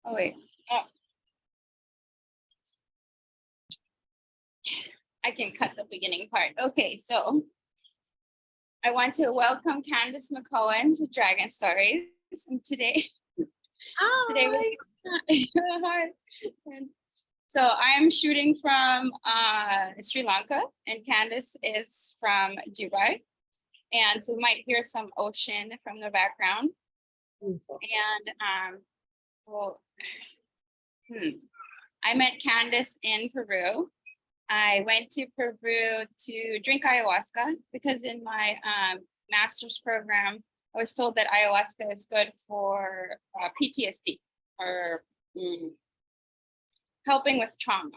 Oh, wait. I can cut the beginning part. Okay, so I want to welcome Candice McCone to Dragon Stories. And today hi. And so I'm shooting from Sri Lanka, and Candice is from Dubai. And so we might hear some ocean from the background. Beautiful. And I met Candice in Peru. I went to Peru to drink ayahuasca because in my master's program, I was told that ayahuasca is good for PTSD or helping with trauma.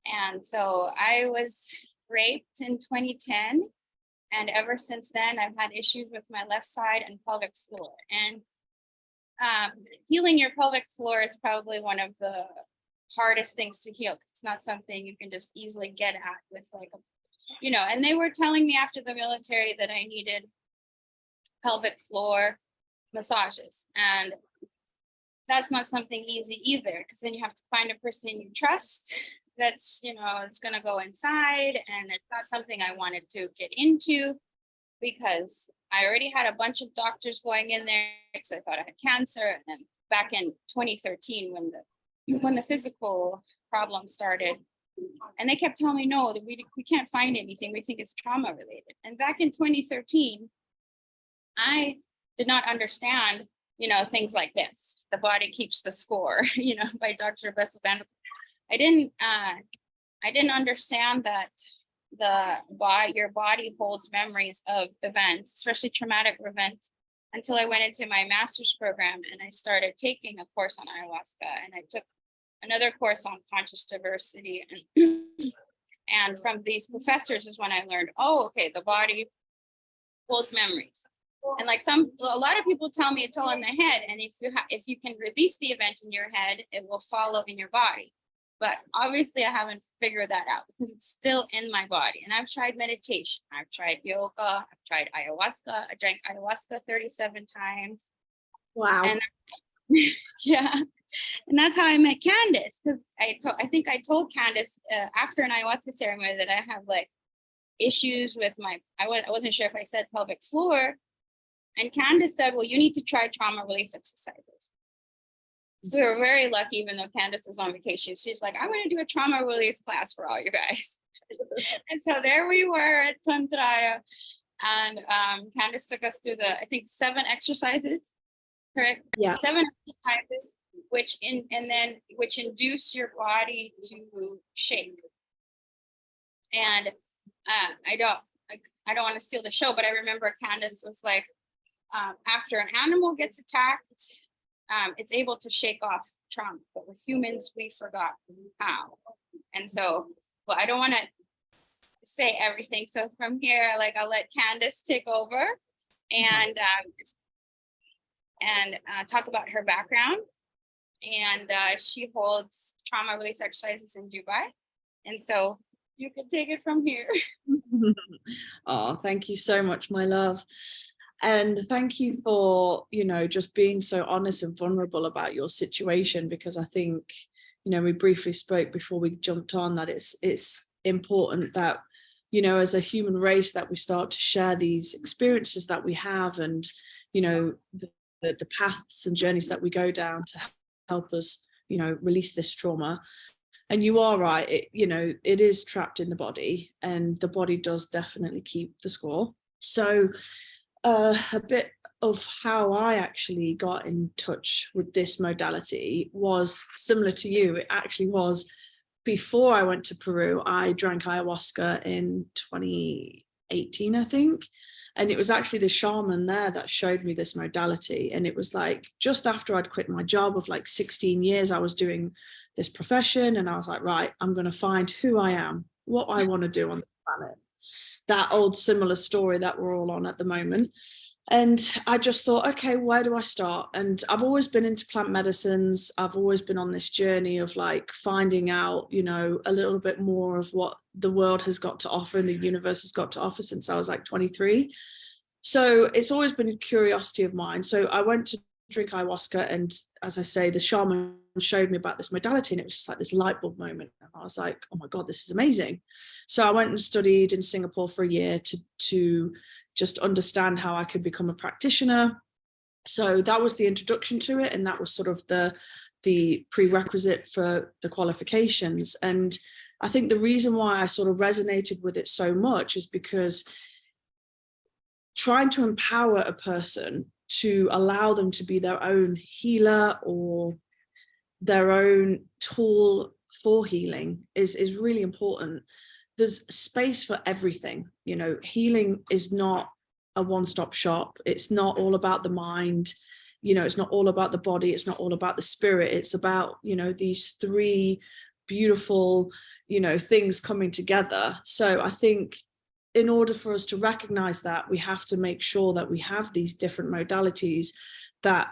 And so I was raped in 2010. And ever since then, I've had issues with my left side and pelvic floor. And healing your pelvic floor is probably one of the hardest things to heal. It's not something you can just easily get at with like, and they were telling me after the military that I needed pelvic floor massages. And that's not something easy either, because then you have to find a person you trust that's, it's going to go inside. And it's not something I wanted to get into because I already had a bunch of doctors going in there because I thought I had cancer. And back in 2013, when the physical problem started, and they kept telling me, no, that we can't find anything. We think it's trauma related. And back in 2013, I did not understand, things like this. The Body Keeps the Score, by Dr. Bessel van der Kolk. I didn't understand that your body holds memories of events, especially traumatic events, until I went into my master's program and I started taking a course on ayahuasca, and I took another course on conscious diversity. And from these professors is when I learned, okay, the body holds memories. And like a lot of people tell me it's all in the head. And if you can release the event in your head, it will follow in your body. But obviously I haven't figured that out because it's still in my body. And I've tried meditation, I've tried yoga, I've tried ayahuasca. I drank ayahuasca 37 times. Wow. And yeah. And that's how I met Candice. Because I think I told Candice after an ayahuasca ceremony that I have like issues with I wasn't sure if I said pelvic floor. And Candice said, well, you need to try trauma release exercises. So we were very lucky, even though Candice was on vacation. She's like, I'm going to do a trauma release class for all you guys. And so there we were at Tantraya. And Candice took us through I think 7 exercises, correct? Yeah. 7 exercises, which induce your body to shake. And I don't want to steal the show, but I remember Candice was like, after an animal gets attacked, it's able to shake off trauma, but with humans, we forgot how. And so, well, I don't want to say everything. So from here, I'll let Candice take over and talk about her background. And she holds trauma release exercises in Dubai. And so you can take it from here. Oh, thank you so much, my love. And thank you for, just being so honest and vulnerable about your situation, because I think, we briefly spoke before we jumped on that it's important that, as a human race, that we start to share these experiences that we have and, the paths and journeys that we go down to help us, release this trauma. And you are right, it is trapped in the body, and the body does definitely keep the score. So a bit of how I actually got in touch with this modality was similar to you. It actually was before I went to Peru. I drank ayahuasca in 2018, I think. And it was actually the shaman there that showed me this modality. And it was like just after I'd quit my job of 16 years, I was doing this profession. And I was like, right, I'm going to find who I am, what I want to do on the planet. That old similar story that we're all on at the moment. And I just thought, okay, where do I start? And I've always been into plant medicines. I've always been on this journey of finding out, a little bit more of what the world has got to offer and the universe has got to offer since I was 23. So it's always been a curiosity of mine. So I went to drink ayahuasca, and as I say, the shaman showed me about this modality, and it was just like this light bulb moment. And I was like, oh my God, this is amazing. So I went and studied in Singapore for a year to just understand how I could become a practitioner. So that was the introduction to it, and that was sort of the prerequisite for the qualifications. And I think the reason why I sort of resonated with it so much is because trying to empower a person to allow them to be their own healer or their own tool for healing is really important. There's space for everything. You know, healing is not a one-stop shop. It's not all about the mind. You know, it's not all about the body. It's not all about the spirit. It's about, you know, these three beautiful, you know, things coming together. So I think in order for us to recognize that, we have to make sure that we have these different modalities that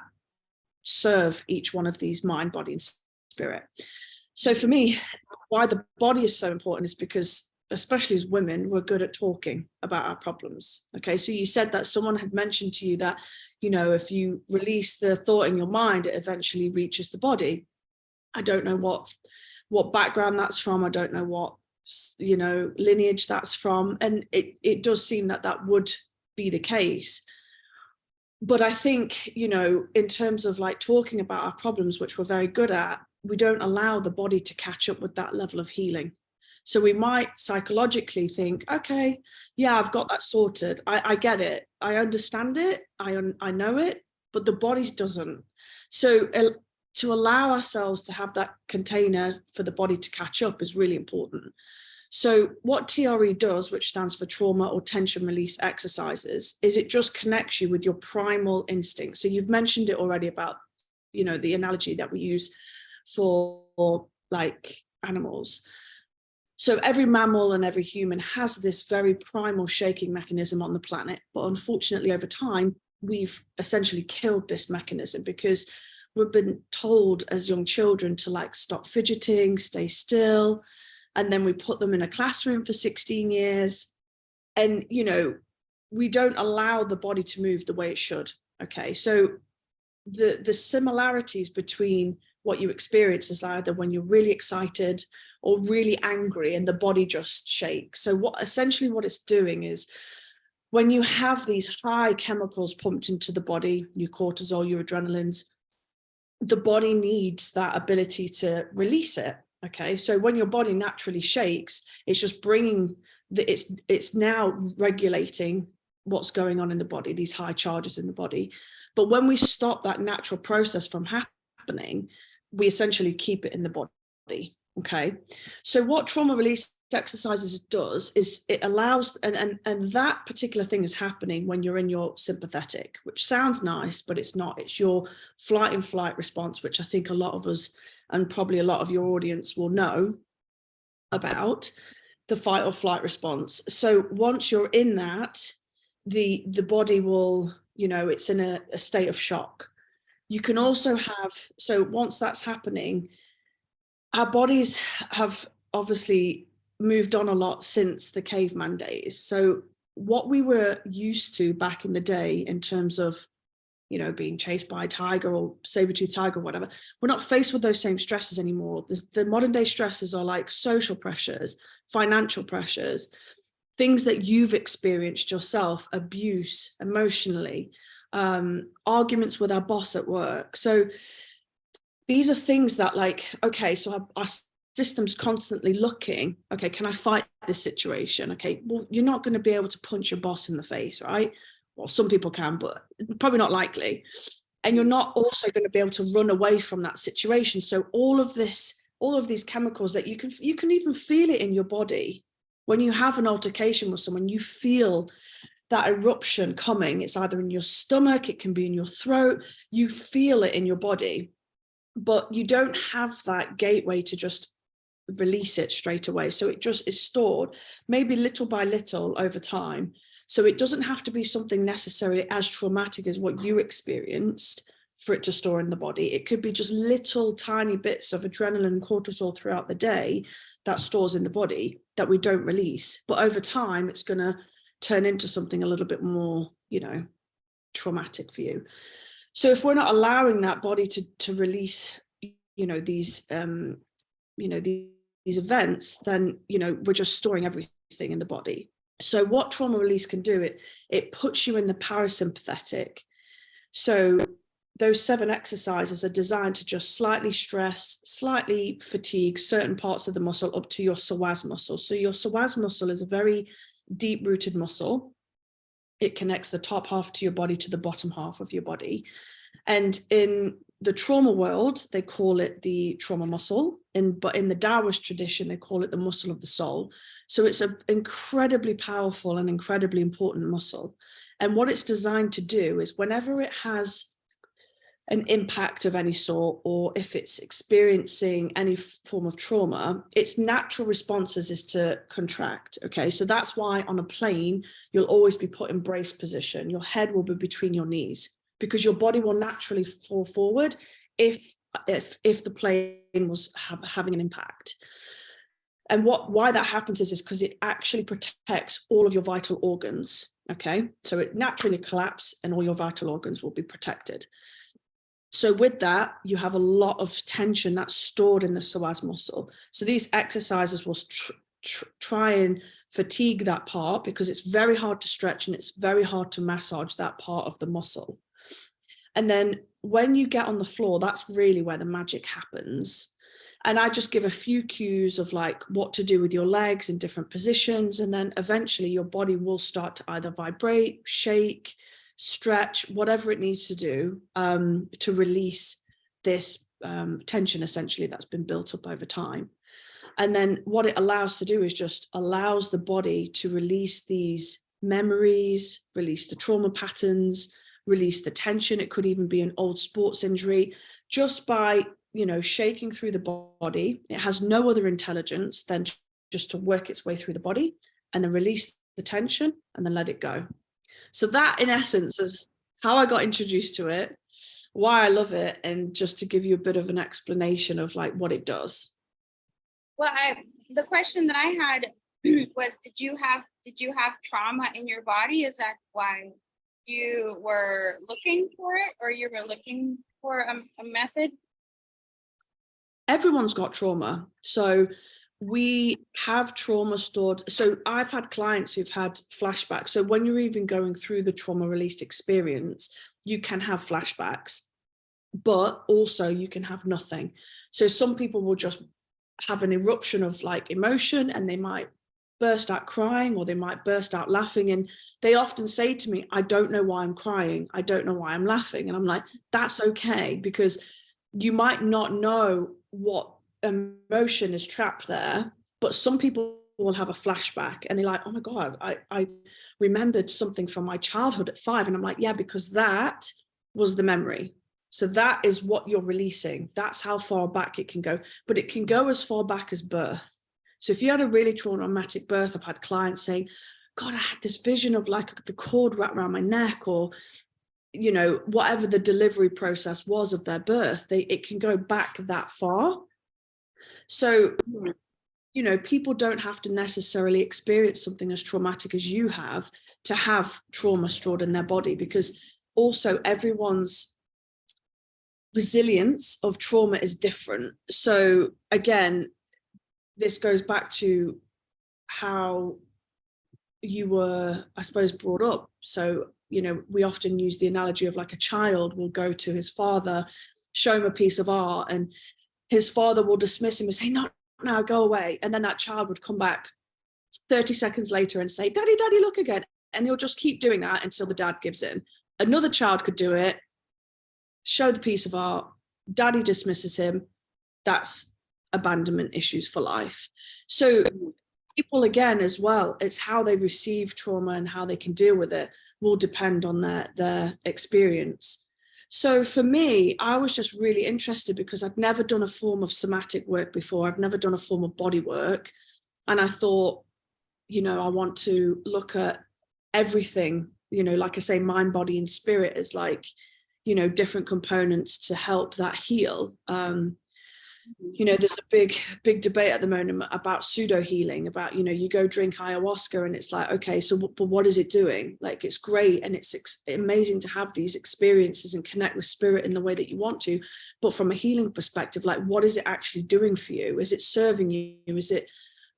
serve each one of these mind, body, and spirit. So for me, why the body is so important is because, especially as women, we're good at talking about our problems. Okay, so you said that someone had mentioned to you that, you know, if you release the thought in your mind, it eventually reaches the body. I don't know what background that's from. I don't know what, you know, lineage that's from. And it does seem that that would be the case. But I think, you know, in terms of like talking about our problems, which we're very good at, we don't allow the body to catch up with that level of healing. So we might psychologically think, okay, yeah, I've got that sorted. I get it. I understand it. I know it, but the body doesn't. So to allow ourselves to have that container for the body to catch up is really important. So what TRE does, which stands for trauma or tension release exercises, is it just connects you with your primal instinct. So you've mentioned it already about, you know, the analogy that we use for like animals. So every mammal and every human has this very primal shaking mechanism on the planet. But unfortunately, over time, we've essentially killed this mechanism because we've been told as young children to like stop fidgeting, stay still. And then we put them in a classroom for 16 years. And, you know, we don't allow the body to move the way it should. Okay, so the similarities between what you experience is either when you're really excited or really angry and the body just shakes. So what it's doing is when you have these high chemicals pumped into the body, your cortisol, your adrenalines, the body needs that ability to release it. Okay, so when your body naturally shakes, it's just bringing it's now regulating what's going on in the body, these high charges in the body. But when we stop that natural process from happening, we essentially keep it in the body. Okay, so what trauma release exercises does is it allows, and that particular thing is happening when you're in your sympathetic, which sounds nice, but it's not. It's your flight and flight response, which I think a lot of us and probably a lot of your audience will know about, the fight or flight response. So once you're in that, the body will, you know, it's in a state of shock. You can also have, so once that's happening, our bodies have obviously moved on a lot since the caveman days. So what we were used to back in the day in terms of, you know, being chased by a tiger or saber-toothed tiger or whatever, we're not faced with those same stresses anymore. The modern day stresses are like social pressures, financial pressures, things that you've experienced yourself, abuse emotionally, arguments with our boss at work. So these are things that like, okay, so our system's constantly looking, okay, can I fight this situation? Okay, well, you're not going to be able to punch your boss in the face, right? Well, some people can, but probably not likely. And you're not also going to be able to run away from that situation. So all of these chemicals that you can even feel it in your body. When you have an altercation with someone, you feel that eruption coming. It's either in your stomach, it can be in your throat, you feel it in your body, but you don't have that gateway to just release it straight away. So it just is stored, maybe little by little over time. So it doesn't have to be something necessarily as traumatic as what you experienced for it to store in the body. It could be just little tiny bits of adrenaline and cortisol throughout the day that stores in the body that we don't release. But over time, it's going to turn into something a little bit more, you know, traumatic for you. So if we're not allowing that body to release, these these events, then we're just storing everything in the body. So what trauma release can do, it puts you in the parasympathetic. So those 7 exercises are designed to just slightly stress, slightly fatigue certain parts of the muscle up to your psoas muscle. So your psoas muscle is a very deep-rooted muscle. It connects the top half to your body to the bottom half of your body. And in the trauma world, they call it the trauma muscle. But in the Taoist tradition, they call it the muscle of the soul. So it's an incredibly powerful and incredibly important muscle. And what it's designed to do is whenever it has an impact of any sort, or if it's experiencing any form of trauma, its natural responses is to contract. Okay, so that's why on a plane, you'll always be put in brace position. Your head will be between your knees because your body will naturally fall forward if the plane was having an impact. And why that happens is because it actually protects all of your vital organs. Okay, so it naturally collapses and all your vital organs will be protected. So with that, you have a lot of tension that's stored in the psoas muscle. So these exercises will try and fatigue that part because it's very hard to stretch and it's very hard to massage that part of the muscle. And then when you get on the floor, that's really where the magic happens. And I just give a few cues of like what to do with your legs in different positions. And then eventually your body will start to either vibrate, shake, stretch, whatever it needs to do to release this tension essentially that's been built up over time. And then what it allows to do is just allows the body to release these memories, release the trauma patterns, release the tension. It could even be an old sports injury just by, shaking through the body. It has no other intelligence than just to work its way through the body and then release the tension and then let it go. So that in essence is how I got introduced to it, why I love it, and just to give you a bit of an explanation of like what it does. Well, the question that I had was, did you have trauma in your body? Is that why you were looking for it, or you were looking for a method? Everyone's got trauma. So we have trauma stored. So I've had clients who've had flashbacks. So when you're even going through the trauma released experience, you can have flashbacks, but also you can have nothing. So some people will just have an eruption of like emotion and they might burst out crying or they might burst out laughing. And they often say to me, I don't know why I'm crying. I don't know why I'm laughing. And I'm like, that's okay, because you might not know what emotion is trapped there, but some people will have a flashback and they're like, oh my God, I remembered something from my childhood at 5. And I'm like, yeah, because that was the memory. So that is what you're releasing. That's how far back it can go, but it can go as far back as birth. So if you had a really traumatic birth, I've had clients saying, God, I had this vision of like the cord wrapped around my neck, or whatever the delivery process was of their birth, it can go back that far. So, people don't have to necessarily experience something as traumatic as you have to have trauma stored in their body, because also everyone's resilience of trauma is different. So again, this goes back to how you were, I suppose, brought up. So, we often use the analogy of like a child will go to his father, show him a piece of art, and his father will dismiss him and say, no, now go away. And then that child would come back 30 seconds later and say, Daddy, look again. And he'll just keep doing that until the dad gives in. Another child could do it, show the piece of art, Daddy dismisses him. That's abandonment issues for life. So people, again, as well, it's how they receive trauma and how they can deal with it will depend on their experience. So for me, I was just really interested because I'd never done a form of somatic work before. I've never done a form of body work. And I thought, I want to look at everything, like I say, mind, body, and spirit is like, different components to help that heal. you know, there's a big debate at the moment about pseudo healing, about, you know, you go drink ayahuasca and it's like, okay, so but what is it doing? Like, it's great and it's amazing to have these experiences and connect with spirit in the way that you want to, but from a healing perspective, like, what is it actually doing for you? Is it serving you? Is it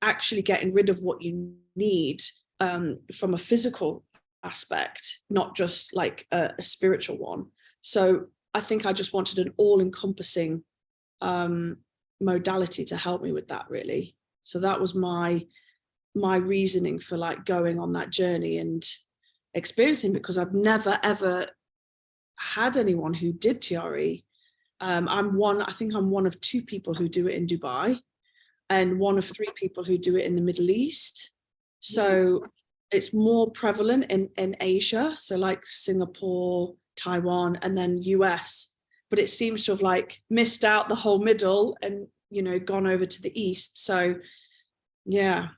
actually getting rid of what you need, from a physical aspect, not just like a spiritual one? So I think I just wanted an all-encompassing modality to help me with that, really. So that was my reasoning for like going on that journey and experiencing, because I've never ever had anyone who did TRE. I think I'm one of 2 people who do it in Dubai, and one of 3 people who do it in the Middle East. So it's more prevalent in Asia, so like Singapore, Taiwan, and then US. But it seems to have like missed out the whole middle and, you know, gone over to the East. So, yeah.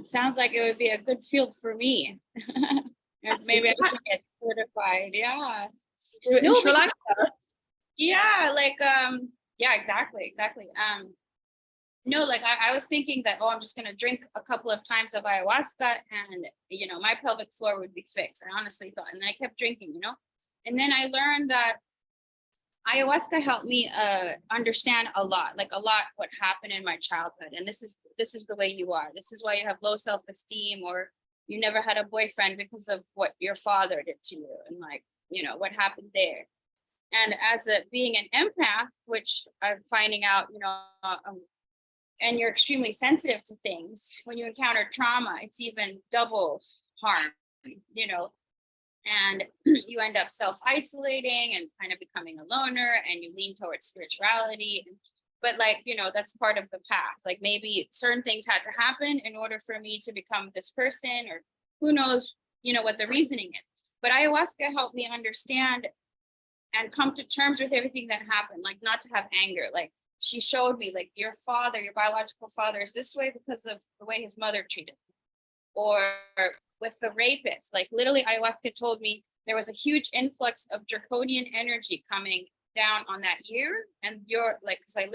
Sounds like it would be a good field for me. Maybe I should get certified. Yeah. No, but yeah, like, yeah, exactly. No, like I was thinking that, oh, I'm just going to drink a couple of times of ayahuasca and, you know, my pelvic floor would be fixed. I honestly thought, and then I kept drinking, you know, and then I learned that ayahuasca helped me understand a lot what happened in my childhood. And this is the way you are. This is why you have low self-esteem, or you never had a boyfriend because of what your father did to you, and like, you know, what happened there. And as being an empath, which I'm finding out, you know, and you're extremely sensitive to things, when you encounter trauma, it's even double harm, you know, and you end up self-isolating and kind of becoming a loner, and you lean towards spirituality. But like, you know, that's part of the path. Like, maybe certain things had to happen in order for me to become this person, or who knows, you know, what the reasoning is. But ayahuasca helped me understand and come to terms with everything that happened, like not to have anger. Like, she showed me, like, your father, your biological father is this way because of the way his mother treated him. Or with the rapist, like literally ayahuasca told me there was a huge influx of draconian energy coming down on that year. And you're like, because I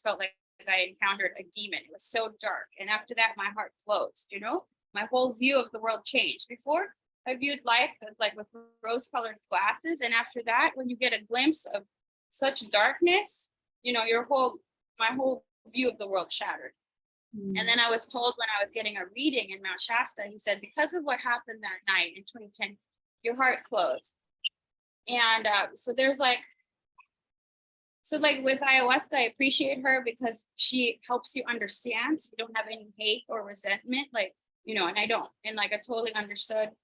felt like I encountered a demon. It was so dark. And after that, my heart closed, you know, my whole view of the world changed. Before, I viewed life as like with rose-colored glasses. And after that, when you get a glimpse of such darkness, you know, my whole view of the world shattered. And then I was told when I was getting a reading in Mount Shasta, he said, because of what happened that night in 2010, your heart closed. And so with ayahuasca, I appreciate her because she helps you understand. So you don't have any hate or resentment, like, you know, and I don't. And like, I totally understood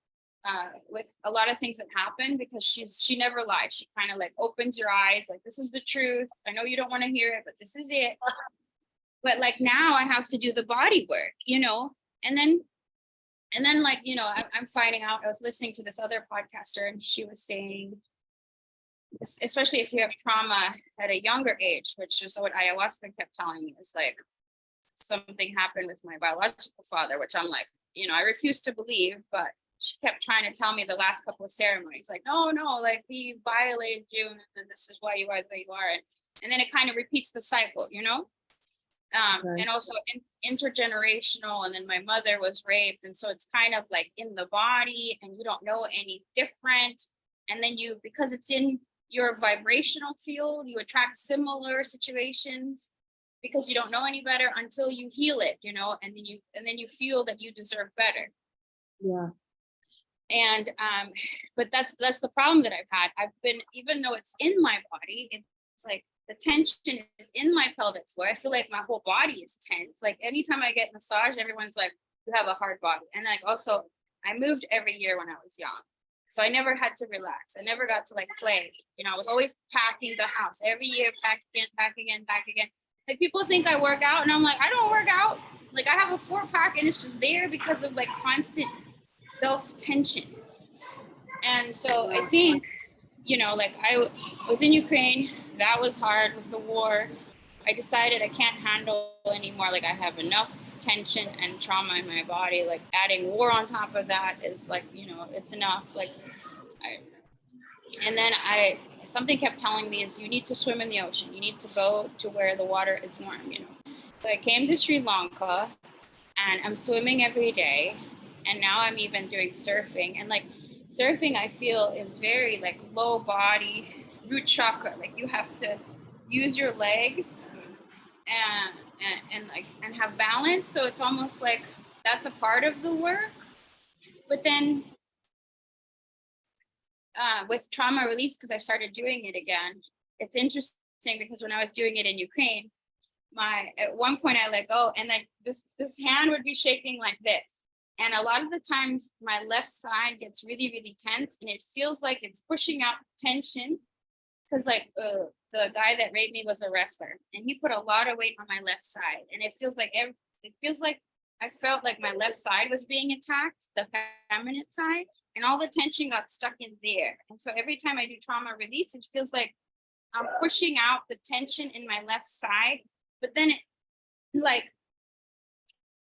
with a lot of things that happen, because she never lies. She kind of like opens your eyes, like, this is the truth. I know you don't want to hear it, but this is it. But like, now I have to do the body work, you know, and then like, you know, I'm finding out, I was listening to this other podcaster, and she was saying, especially if you have trauma at a younger age, which is what ayahuasca kept telling me, it's like something happened with my biological father, which I'm like, you know, I refuse to believe, but she kept trying to tell me the last couple of ceremonies, like, no, like, he violated you, and this is why you are the way you are. And then it kind of repeats the cycle, you know? Okay. And also intergenerational, and then my mother was raped, and so it's kind of like in the body, and you don't know any different, and then because it's in your vibrational field, you attract similar situations because you don't know any better until you heal it, you know, and then you feel that you deserve better. Yeah. And but that's the problem that I've had. I've been, even though it's in my body, it's like the tension is in my pelvic floor. I feel like my whole body is tense. Like, anytime I get massaged, everyone's like, you have a hard body. And like, also, I moved every year when I was young, so I never had to relax. I never got to like play. You know, I was always packing the house every year, pack again. Like, people think I work out, and I'm like, I don't work out. Like, I have a 4-pack, and it's just there because of like constant self-tension. And so I think, you know, like, I was in Ukraine. That was hard with the war. I decided I can't handle anymore. Like, I have enough tension and trauma in my body. Like, adding war on top of that is like, you know, it's enough. Like, and then I something kept telling me is you need to swim in the ocean. You need to go to where the water is warm, you know. So I came to Sri Lanka and I'm swimming every day. And now I'm even doing surfing. And like surfing, I feel is very like low body, root chakra. Like you have to use your legs and have balance. So it's almost like that's a part of the work. But then with trauma release, because I started doing it again, it's interesting because when I was doing it in Ukraine, at one point I let go and like this hand would be shaking like this. And a lot of the times my left side gets really, really tense and it feels like it's pushing out tension. Because like the guy that raped me was a wrestler and he put a lot of weight on my left side. And it feels like I felt like my left side was being attacked, the feminine side, and all the tension got stuck in there. And so every time I do trauma release, it feels like I'm pushing out the tension in my left side. But then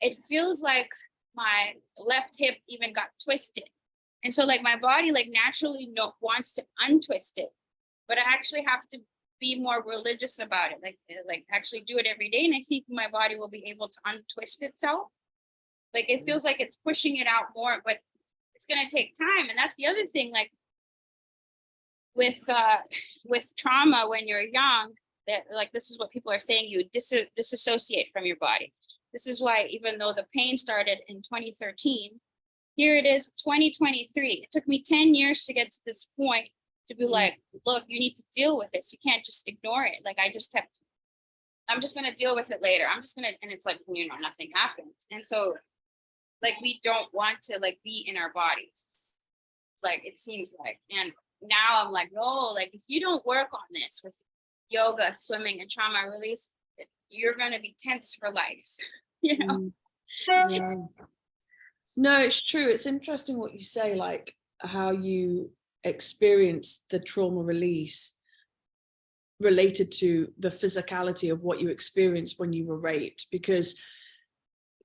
it feels like my left hip even got twisted. And so like my body like naturally wants to untwist it, but I actually have to be more religious about it, like actually do it every day. And I think my body will be able to untwist itself. Like it feels like it's pushing it out more, but it's gonna take time. And that's the other thing, like with trauma when you're young, that like this is what people are saying, you disassociate from your body. This is why even though the pain started in 2013, here it is 2023. It took me 10 years to get to this point to be like, look, you need to deal with this. You can't just ignore it. Like I'm just going to deal with it later. And it's like, you know, nothing happens. And so like, we don't want to like be in our bodies. Like, it seems like, and now I'm like, no, like if you don't work on this with yoga, swimming and trauma release, you're going to be tense for life, you know? Yeah. No, it's true. It's interesting what you say, like how you experience the trauma release related to the physicality of what you experienced when you were raped, because,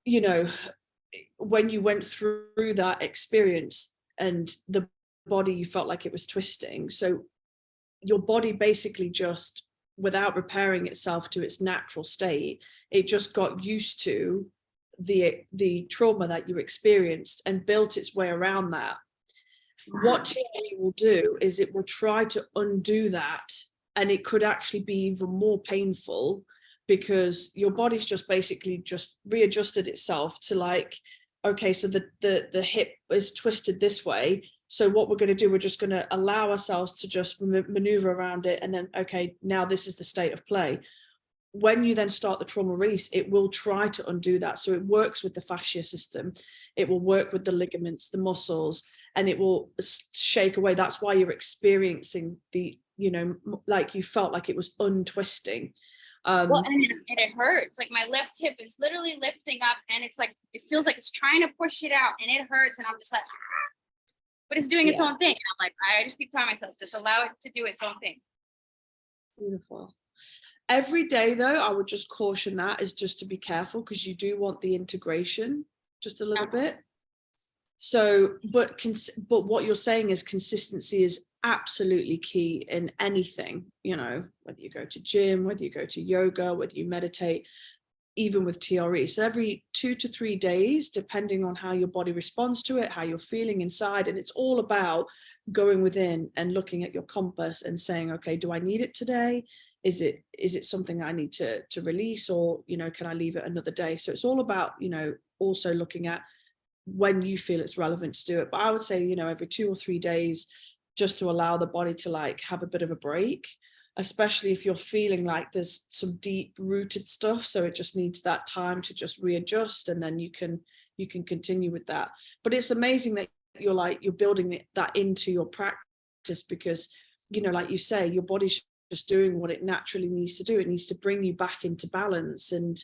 you know, when you went through that experience and the body, you felt like it was twisting. So your body basically just, without repairing itself to its natural state, it just got used to the trauma that you experienced and built its way around that. What TRE will do is it will try to undo that, and it could actually be even more painful because your body's just basically just readjusted itself to like, okay, so the hip is twisted this way. So what we're going to do, we're just going to allow ourselves to just maneuver around it. And then, okay, now this is the state of play. When you then start the trauma release, it will try to undo that. So it works with the fascia system. It will work with the ligaments, the muscles, and it will shake away. That's why you're experiencing the, you know, like you felt like it was untwisting. Well, and it hurts. Like my left hip is literally lifting up and it's like, it feels like it's trying to push it out and it hurts. And I'm just like, but it's doing its own thing. And I'm like, I just keep telling myself, just allow it to do its own thing. Beautiful. Every day though, I would just caution that is just to be careful, because you do want the integration just a little bit. So, but what you're saying is consistency is absolutely key in anything, you know, whether you go to gym, whether you go to yoga, whether you meditate, even with TRE. So every 2 to 3 days, depending on how your body responds to it, how you're feeling inside. And it's all about going within and looking at your compass and saying, okay, do I need it today? Is it something I need to release, or, you know, can I leave it another day? So it's all about, you know, also looking at when you feel it's relevant to do it. But I would say, you know, every 2 or 3 days, just to allow the body to like have a bit of a break, especially if you're feeling like there's some deep rooted stuff. So it just needs that time to just readjust, and then you can continue with that. But it's amazing that you're building that into your practice, because, you know, like you say, your body's just doing what it naturally needs to do. It needs to bring you back into balance and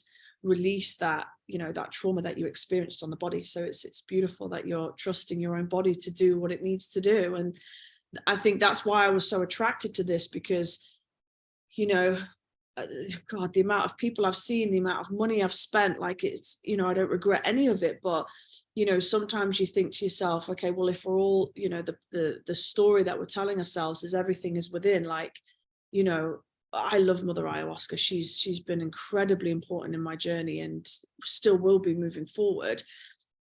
release that, you know, that trauma that you experienced on the body. So it's beautiful that you're trusting your own body to do what it needs to do. And I think that's why I was so attracted to this, because, you know, God, the amount of people I've seen, the amount of money I've spent, like, it's, you know, I don't regret any of it. But, you know, sometimes you think to yourself, okay, well, if we're all, you know, the story that we're telling ourselves is everything is within, like, you know, I love Mother Ayahuasca. She's been incredibly important in my journey and still will be moving forward.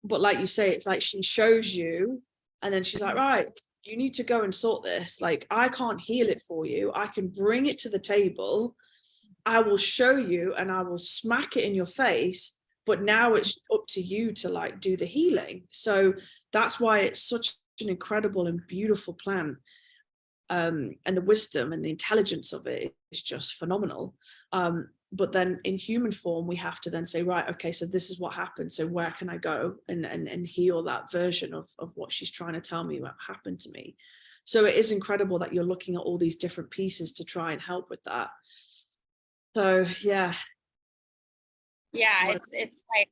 But like you say, it's like she shows you and then she's like, right, you need to go and sort this. Like, I can't heal it for you. I can bring it to the table. I will show you and I will smack it in your face. But now it's up to you to like do the healing. So that's why it's such an incredible and beautiful plan. And the wisdom and the intelligence of it is just phenomenal. But then in human form, we have to then say, right, okay, so this is what happened. So where can I go and heal that version of what she's trying to tell me what happened to me? So it is incredible that you're looking at all these different pieces to try and help with that. So, yeah. Yeah, it's like,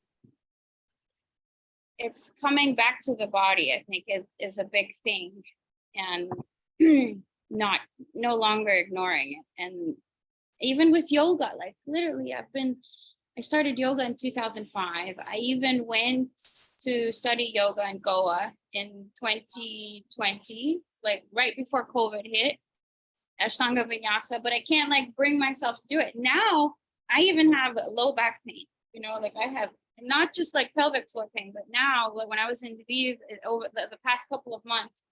it's coming back to the body, I think is a big thing. And no longer ignoring it. And even with yoga, like literally I started yoga in 2005. I even went to study yoga in Goa in 2020, like right before COVID hit, Ashtanga Vinyasa, but I can't like bring myself to do it. Now I even have low back pain, you know, like I have not just like pelvic floor pain, but now like when I was in Lviv over the past couple of months,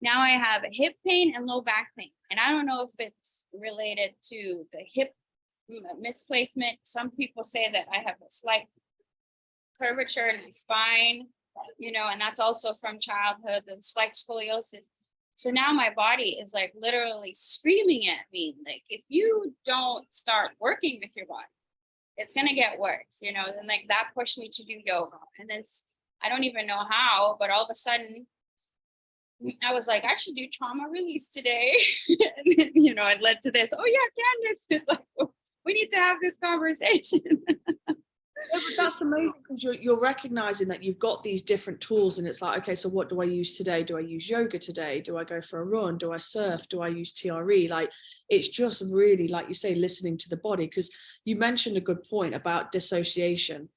now I have hip pain and low back pain. And I don't know if it's related to the hip misplacement. Some people say that I have a slight curvature in my spine, you know, and that's also from childhood, the slight scoliosis. So now my body is like literally screaming at me, like, if you don't start working with your body, it's going to get worse, you know. And like that pushed me to do yoga. And then I don't even know how, but all of a sudden, I was like, I should do trauma release today. And then, you know, it led to this. Oh yeah, Candice, like, we need to have this conversation. Yeah, but that's amazing because you're recognizing that you've got these different tools and it's like, okay, so what do I use today? Do I use yoga today? Do I go for a run? Do I surf? Do I use TRE? Like, it's just really, like you say, listening to the body, because you mentioned a good point about dissociation.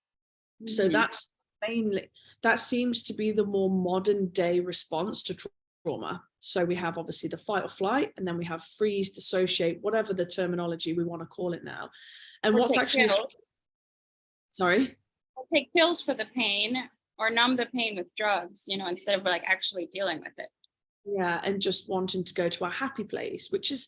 Mm-hmm. So that's mainly, that seems to be the more modern day response to trauma. So we have obviously the fight or flight, and then we have freeze, dissociate, whatever the terminology we want to call it now. And what's actually sorry? I'll take pills for the pain or numb the pain with drugs, you know, instead of like actually dealing with it. Yeah, and just wanting to go to a happy place, which is,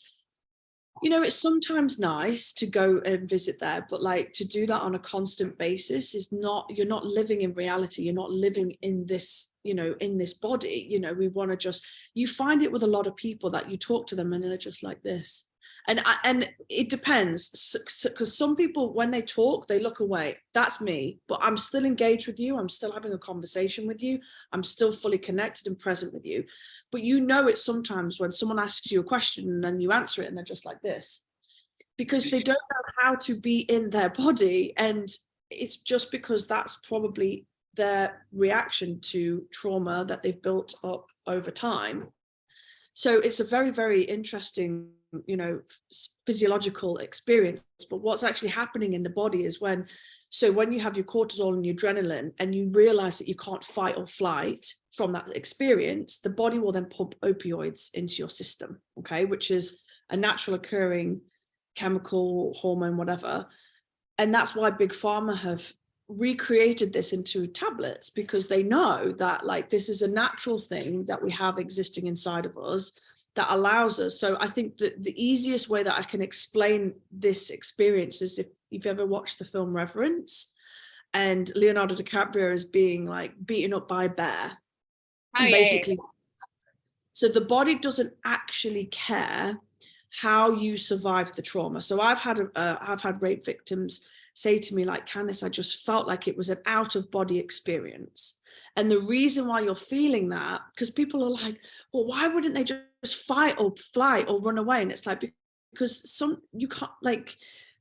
you know, it's sometimes nice to go and visit there, but like to do that on a constant basis is not, you're not living in reality. You're not living in this, you know, in this body. You know, we want to just, you find it with a lot of people that you talk to them and they're just like this. And it depends, because some people, when they talk, they look away. That's me, but I'm still engaged with you. I'm still having a conversation with you. I'm still fully connected and present with you. But you know, it's sometimes when someone asks you a question and then you answer it and they're just like this, because they don't know how to be in their body. And it's just because that's probably their reaction to trauma that they've built up over time. So it's a very, very interesting, you know, physiological experience. But what's actually happening in the body is when you have your cortisol and your adrenaline and you realize that you can't fight or flight from that experience, the body will then pump opioids into your system, okay, which is a natural occurring chemical, hormone, whatever. And that's why Big Pharma have recreated this into tablets, because they know that like this is a natural thing that we have existing inside of us that allows us. So I think that the easiest way that I can explain this experience is if you've ever watched the film Reverence, and Leonardo DiCaprio is being like beaten up by a bear. Oh, and basically, so the body doesn't actually care how you survive the trauma. So I've had rape victims say to me like, Candice, I just felt like it was an out of body experience. And the reason why you're feeling that, because people are like, well, why wouldn't they just fight or fly or run away? And it's like, because you can't, like,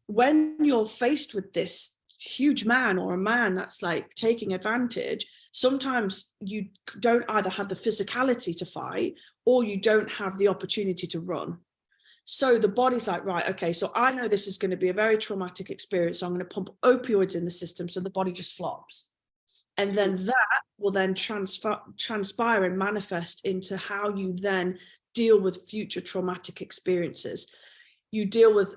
when you're faced with this huge man or a man that's like taking advantage, sometimes you don't either have the physicality to fight or you don't have the opportunity to run. So the body's like, right, okay, so I know this is going to be a very traumatic experience. So I'm going to pump opioids in the system. So the body just flops. And then that will then transpire and manifest into how you then deal with future traumatic experiences. You deal with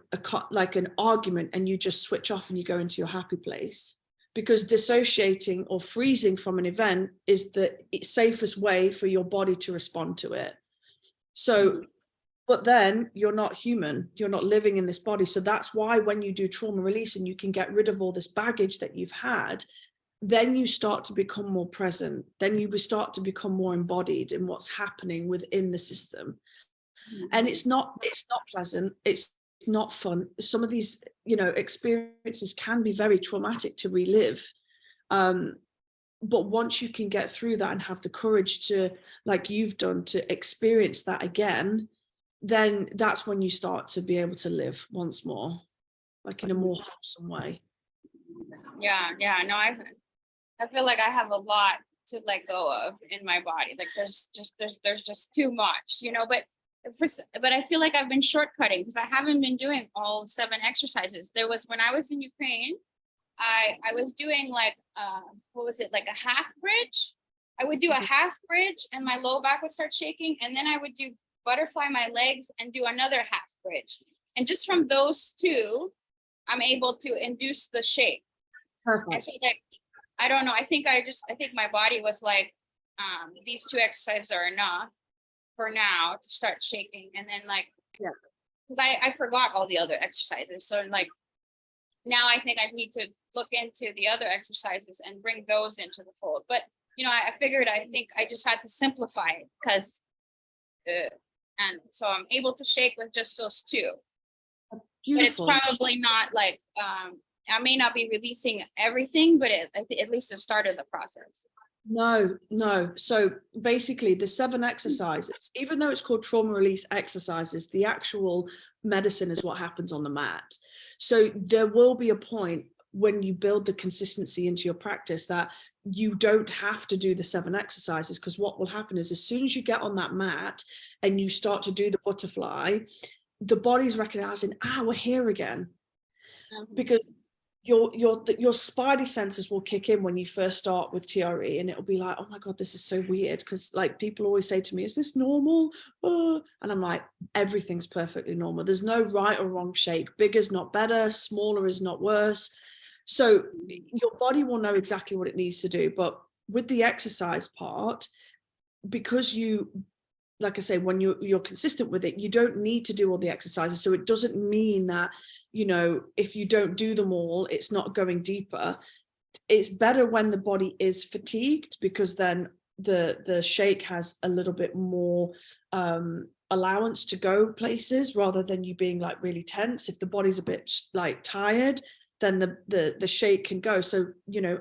like an argument and you just switch off and you go into your happy place, because dissociating or freezing from an event is the safest way for your body to respond to it. So, but then you're not human, you're not living in this body. So that's why when you do trauma release and you can get rid of all this baggage that you've had, then you start to become more present. Then you start to become more embodied in what's happening within the system. And it's not pleasant. It's not fun. Some of these, experiences can be very traumatic to relive. But once you can get through that and have the courage to, like you've done, to experience that again, then that's when you start to be able to live once more, like in a more wholesome way. Yeah. No, I feel like I have a lot to let go of in my body. Like there's just too much, but I feel like I've been shortcutting because I haven't been doing all 7 exercises. There was, when I was in Ukraine, I was doing like, like a half bridge. I would do a half bridge and my low back would start shaking. And then I would do butterfly my legs and do another half bridge. And just from those 2, I'm able to induce the shake. Perfect. And so like, I don't know. I think my body was like, these 2 exercises are enough for now to start shaking. And then like, yes, because I forgot all the other exercises. So like, now I think I need to look into the other exercises and bring those into the fold. But, I figured, I think I just had to simplify it because, and so I'm able to shake with just those 2. beautiful. But it's probably not like, I may not be releasing everything, but at least the start of the process. No. So basically the 7 exercises, even though it's called trauma release exercises, the actual medicine is what happens on the mat. So there will be a point when you build the consistency into your practice that you don't have to do the 7 exercises, because what will happen is as soon as you get on that mat and you start to do the butterfly, the body's recognizing, we're here again. Because your spidey senses will kick in when you first start with TRE, and it'll be like, oh my God, this is so weird. Because like people always say to me, is this normal? And I'm like, everything's perfectly normal. There's no right or wrong shake. Bigger is not better, smaller is not worse. So your body will know exactly what it needs to do. But with the exercise part, because you, like I say, when you're consistent with it, you don't need to do all the exercises. So it doesn't mean that, if you don't do them all, it's not going deeper. It's better when the body is fatigued, because then the shake has a little bit more allowance to go places, rather than you being like really tense. If the body's a bit like tired, then the shake can go. So,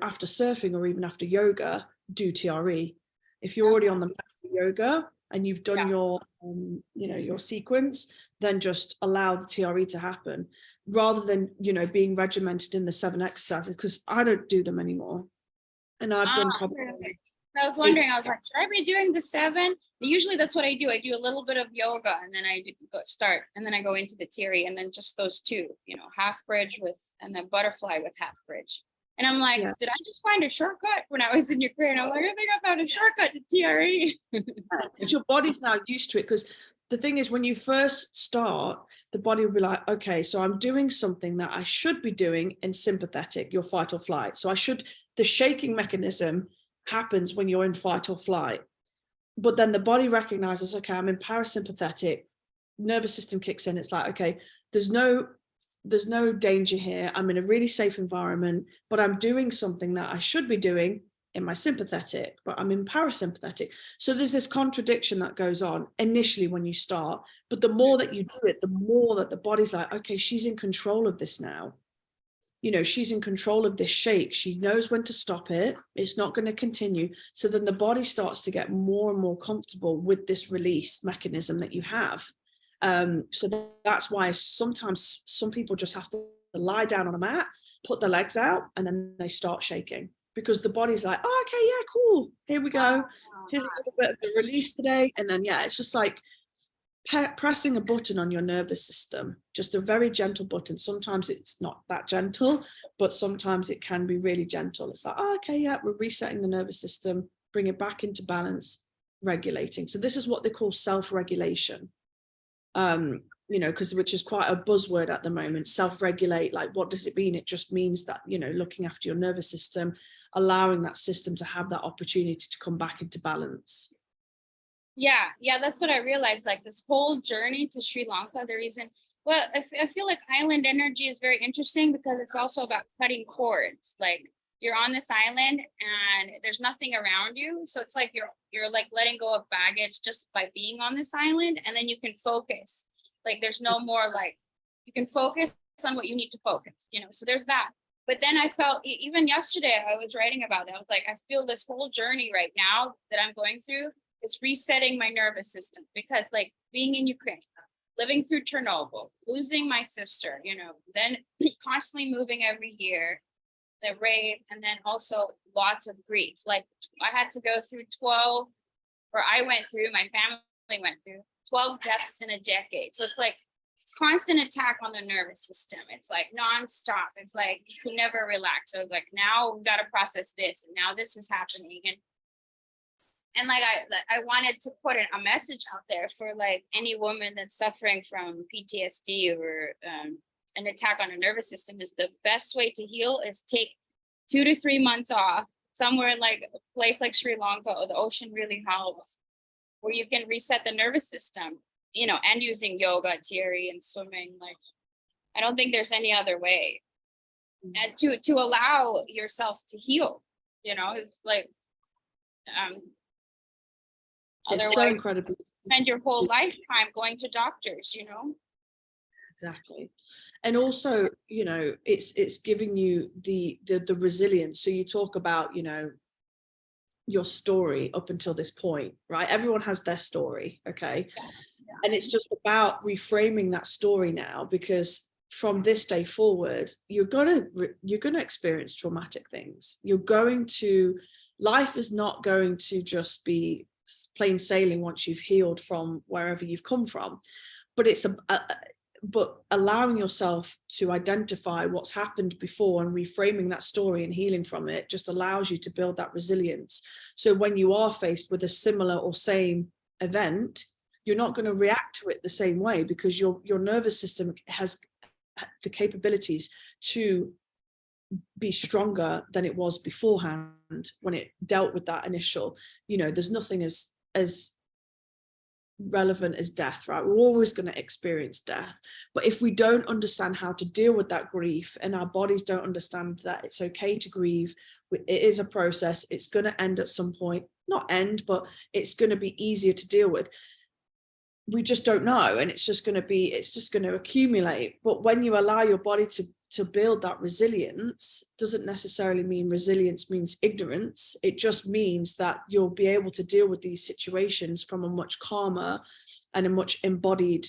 after surfing or even after yoga, do TRE. If you're already on the mat for yoga and you've done your sequence, then just allow the TRE to happen, rather than, being regimented in the 7 exercises, because I don't do them anymore. And I've done probably. I was wondering, I was like, should I be doing the 7? Usually that's what I do. I do a little bit of yoga and then I start, and then I go into the TRE, and then just those 2, half bridge and then butterfly with half bridge. And I'm like, did I just find a shortcut when I was in Ukraine? I'm like, I think I found a shortcut to TRE. Because your body's now used to it. Because the thing is, when you first start, the body will be like, okay, so I'm doing something that I should be doing in sympathetic, your fight or flight. So the shaking mechanism happens when you're in fight or flight. But then the body recognizes, okay, I'm in parasympathetic, nervous system kicks in. It's like, okay, there's no danger here. I'm in a really safe environment, but I'm doing something that I should be doing in my sympathetic, but I'm in parasympathetic. So there's this contradiction that goes on initially when you start, but the more that you do it, the more that the body's like, okay, she's in control of this now. She's in control of this shake. She knows when to stop it. It's not going to continue. So then the body starts to get more and more comfortable with this release mechanism that you have. So that's why sometimes some people just have to lie down on a mat, put their legs out, and then they start shaking, because the body's like, oh, okay, yeah, cool. Here we go. Here's a little bit of the release today. And then, it's just like, pressing a button on your nervous system, just a very gentle button. Sometimes it's not that gentle, but sometimes it can be really gentle. It's like, oh, okay, yeah, we're resetting the nervous system, bring it back into balance, regulating. So this is what they call self-regulation. You know, which is quite a buzzword at the moment. Self-regulate, like, what does it mean? It just means that, you know, looking after your nervous system, allowing that system to have that opportunity to come back into balance. Yeah, that's what I realized. Like this whole journey to Sri Lanka, the reason, well, I feel like island energy is very interesting because it's also about cutting cords. Like you're on this island and there's nothing around you, so it's like you're like letting go of baggage just by being on this island, and then you can focus. Like there's no more, like you can focus on what you need to focus, you know. So there's that. But then I felt, even yesterday I was writing about that. I was like, I feel this whole journey right now that I'm going through is resetting my nervous system, because like being in Ukraine, living through Chernobyl, losing my sister, you know, then constantly moving every year, the rape, and then also lots of grief. Like I had to go through 12, or I went through, my family went through 12 deaths in a decade. So it's like constant attack on the nervous system. It's like nonstop. It's like you can never relax. So like now we've got to process this, and now this is happening. And like I wanted to put a message out there for like any woman that's suffering from PTSD or an attack on a nervous system. Is the best way to heal is take 2 to 3 months off somewhere, like a place like Sri Lanka, or the ocean really helps, where you can reset the nervous system, you know, and using yoga, TRE, and swimming. Like I don't think there's any other way. And to allow yourself to heal, you know, it's like It's otherwise so incredible. spend your whole lifetime going to doctors, you know. Exactly. And also, you know, it's giving you the resilience. So you talk about, you know, your story up until this point, right? Everyone has their story, okay? Yeah. And it's just about reframing that story now, because from this day forward, you're gonna experience traumatic things. Life is not going to just be plain sailing once you've healed from wherever you've come from, but it's but allowing yourself to identify what's happened before and reframing that story and healing from it just allows you to build that resilience. So when you are faced with a similar or same event, you're not going to react to it the same way, because your nervous system has the capabilities to be stronger than it was beforehand when it dealt with that initial, you know, there's nothing as relevant as death, right? We're always going to experience death, but if we don't understand how to deal with that grief, and our bodies don't understand that it's okay to grieve, it is a process, it's going to end at some point, not end, but it's going to be easier to deal with. We just don't know, and it's just going to accumulate. But when you allow your body to build that resilience, doesn't necessarily mean resilience means ignorance. It just means that you'll be able to deal with these situations from a much calmer and a much embodied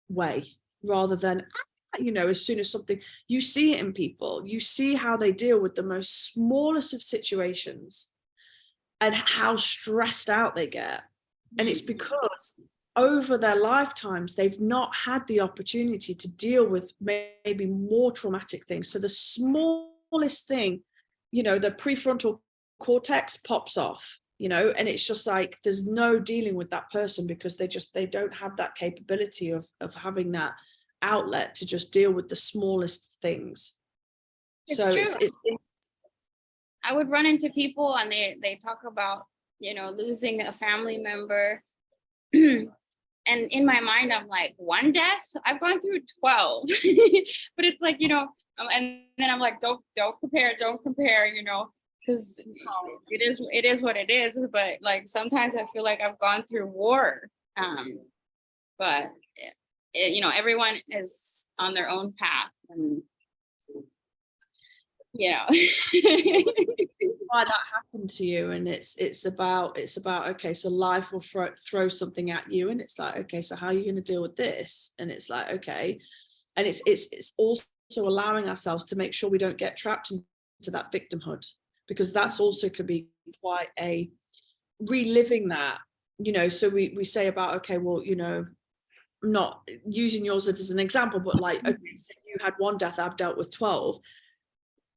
way, rather than, you know, as soon as something, you see it in people, you see how they deal with the most smallest of situations and how stressed out they get. And it's because over their lifetimes, they've not had the opportunity to deal with maybe more traumatic things. So the smallest thing, you know, the prefrontal cortex pops off, you know, and it's just like, there's no dealing with that person, because they don't have that capability of having that outlet to just deal with the smallest things. It's true. I would run into people and they talk about, you know, losing a family member. And in my mind, I'm like, one death? I've gone through 12. But it's like, you know, and then I'm like, don't compare, you know, because it is what it is. But like sometimes I feel like I've gone through war. But you know, everyone is on their own path, and you know. Why that happened to you, and it's about okay, so life will throw something at you, and it's like, okay, so how are you going to deal with this? And it's like, okay, and it's also allowing ourselves to make sure we don't get trapped into that victimhood, because that's also could be quite a reliving that you know, so we say about, okay, well, you know, I'm not using yours as an example, but like, okay, so you had one death, I've dealt with 12.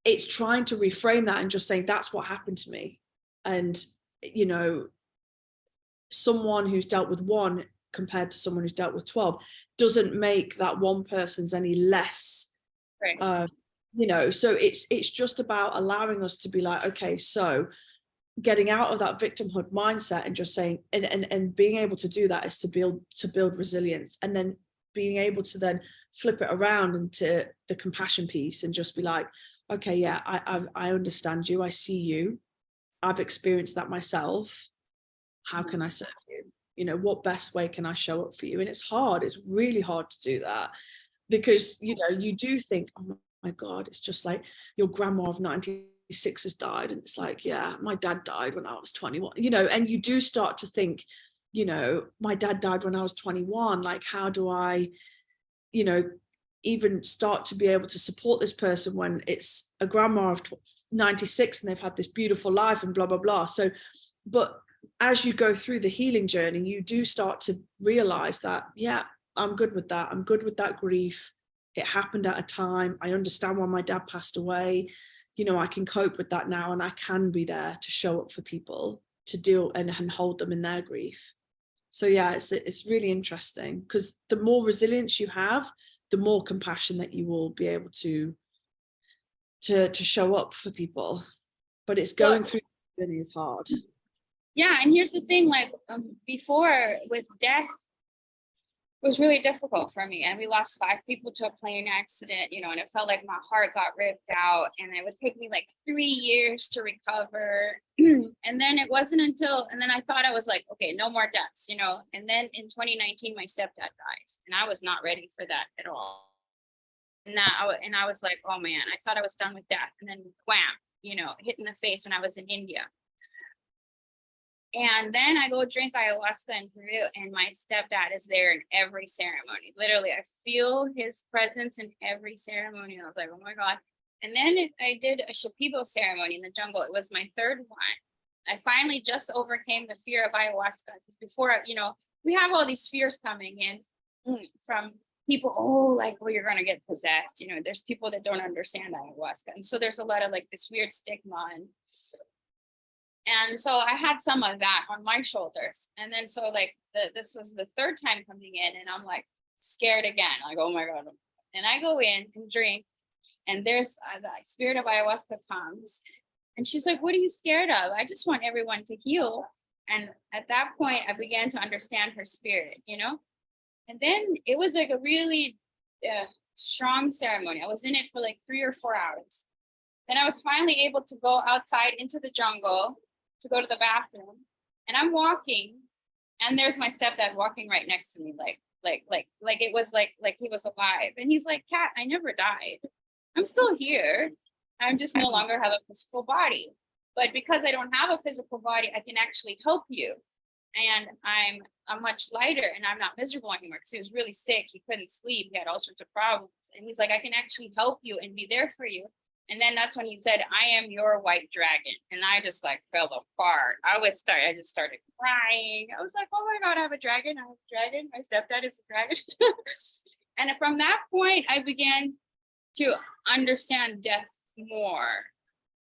It's trying to reframe that and just saying that's what happened to me. And, you know, someone who's dealt with one compared to someone who's dealt with 12 doesn't make that one person's any less, Right. you know, so it's just about allowing us to be like, okay, so getting out of that victimhood mindset and just saying, and being able to do that is to build resilience, and then being able to then flip it around into the compassion piece and just be like, okay, yeah, I understand you, I see you, I've experienced that myself, how can I serve you, you know, what best way can I show up for you? And it's hard, it's really hard to do that, because, you know, you do think, oh my God, it's just like your grandma of 96 has died, and it's like, yeah, my dad died when I was 21, you know, and you do start to think, you know, my dad died when I was 21, like, how do I, you know, even start to be able to support this person when it's a grandma of 96 and they've had this beautiful life and blah blah blah. So, but as you go through the healing journey, you do start to realize that, yeah, I'm good with that, I'm good with that grief, it happened at a time, I understand why my dad passed away, you know, I can cope with that now, and I can be there to show up for people, to deal and hold them in their grief. So yeah, it's really interesting, because the more resilience you have, the more compassion that you will be able to show up for people. But it's going through the journey is hard. Yeah, and here's the thing, like before with death, it was really difficult for me, and we lost 5 people to a plane accident, you know, and it felt like my heart got ripped out, and it would take me like 3 years to recover. And then it wasn't until, and then I thought, I was like, okay, no more deaths, you know. And then in 2019 my stepdad dies, and I was not ready for that at all. And I was like, oh man, I thought I was done with death, and then wham, you know, hit in the face when I was in India. And then I go drink ayahuasca in Peru, and my stepdad is there in every ceremony. Literally, I feel his presence in every ceremony. I was like, oh my God. And then I did a Shipibo ceremony in the jungle. It was my 3rd one. I finally just overcame the fear of ayahuasca, because before, you know, we have all these fears coming in from people. Oh, like, well, you're going to get possessed. You know, there's people that don't understand ayahuasca. And so there's a lot of like this weird stigma. And so I had some of that on my shoulders. And then so like this was the 3rd time coming in, and I'm like scared again, like, oh my God. And I go in and drink, and there's the spirit of ayahuasca comes, and she's like, what are you scared of? I just want everyone to heal. And at that point, I began to understand her spirit, you know? And then it was like a really strong ceremony. I was in it for like 3 or 4 hours. Then I was finally able to go outside into the jungle to go to the bathroom, and I'm walking, and there's my stepdad walking right next to me, like it was like he was alive. And he's like, Kat, I never died. I'm still here. I'm just no longer have a physical body. But because I don't have a physical body, I can actually help you. And I'm much lighter, and I'm not miserable anymore, because he was really sick. He couldn't sleep. He had all sorts of problems. And he's like, I can actually help you and be there for you. And then that's when he said, I am your white dragon. And I just like fell apart. I just started crying. I was like, oh my God, I have a dragon. I have a dragon. My stepdad is a dragon. And from that point, I began to understand death more.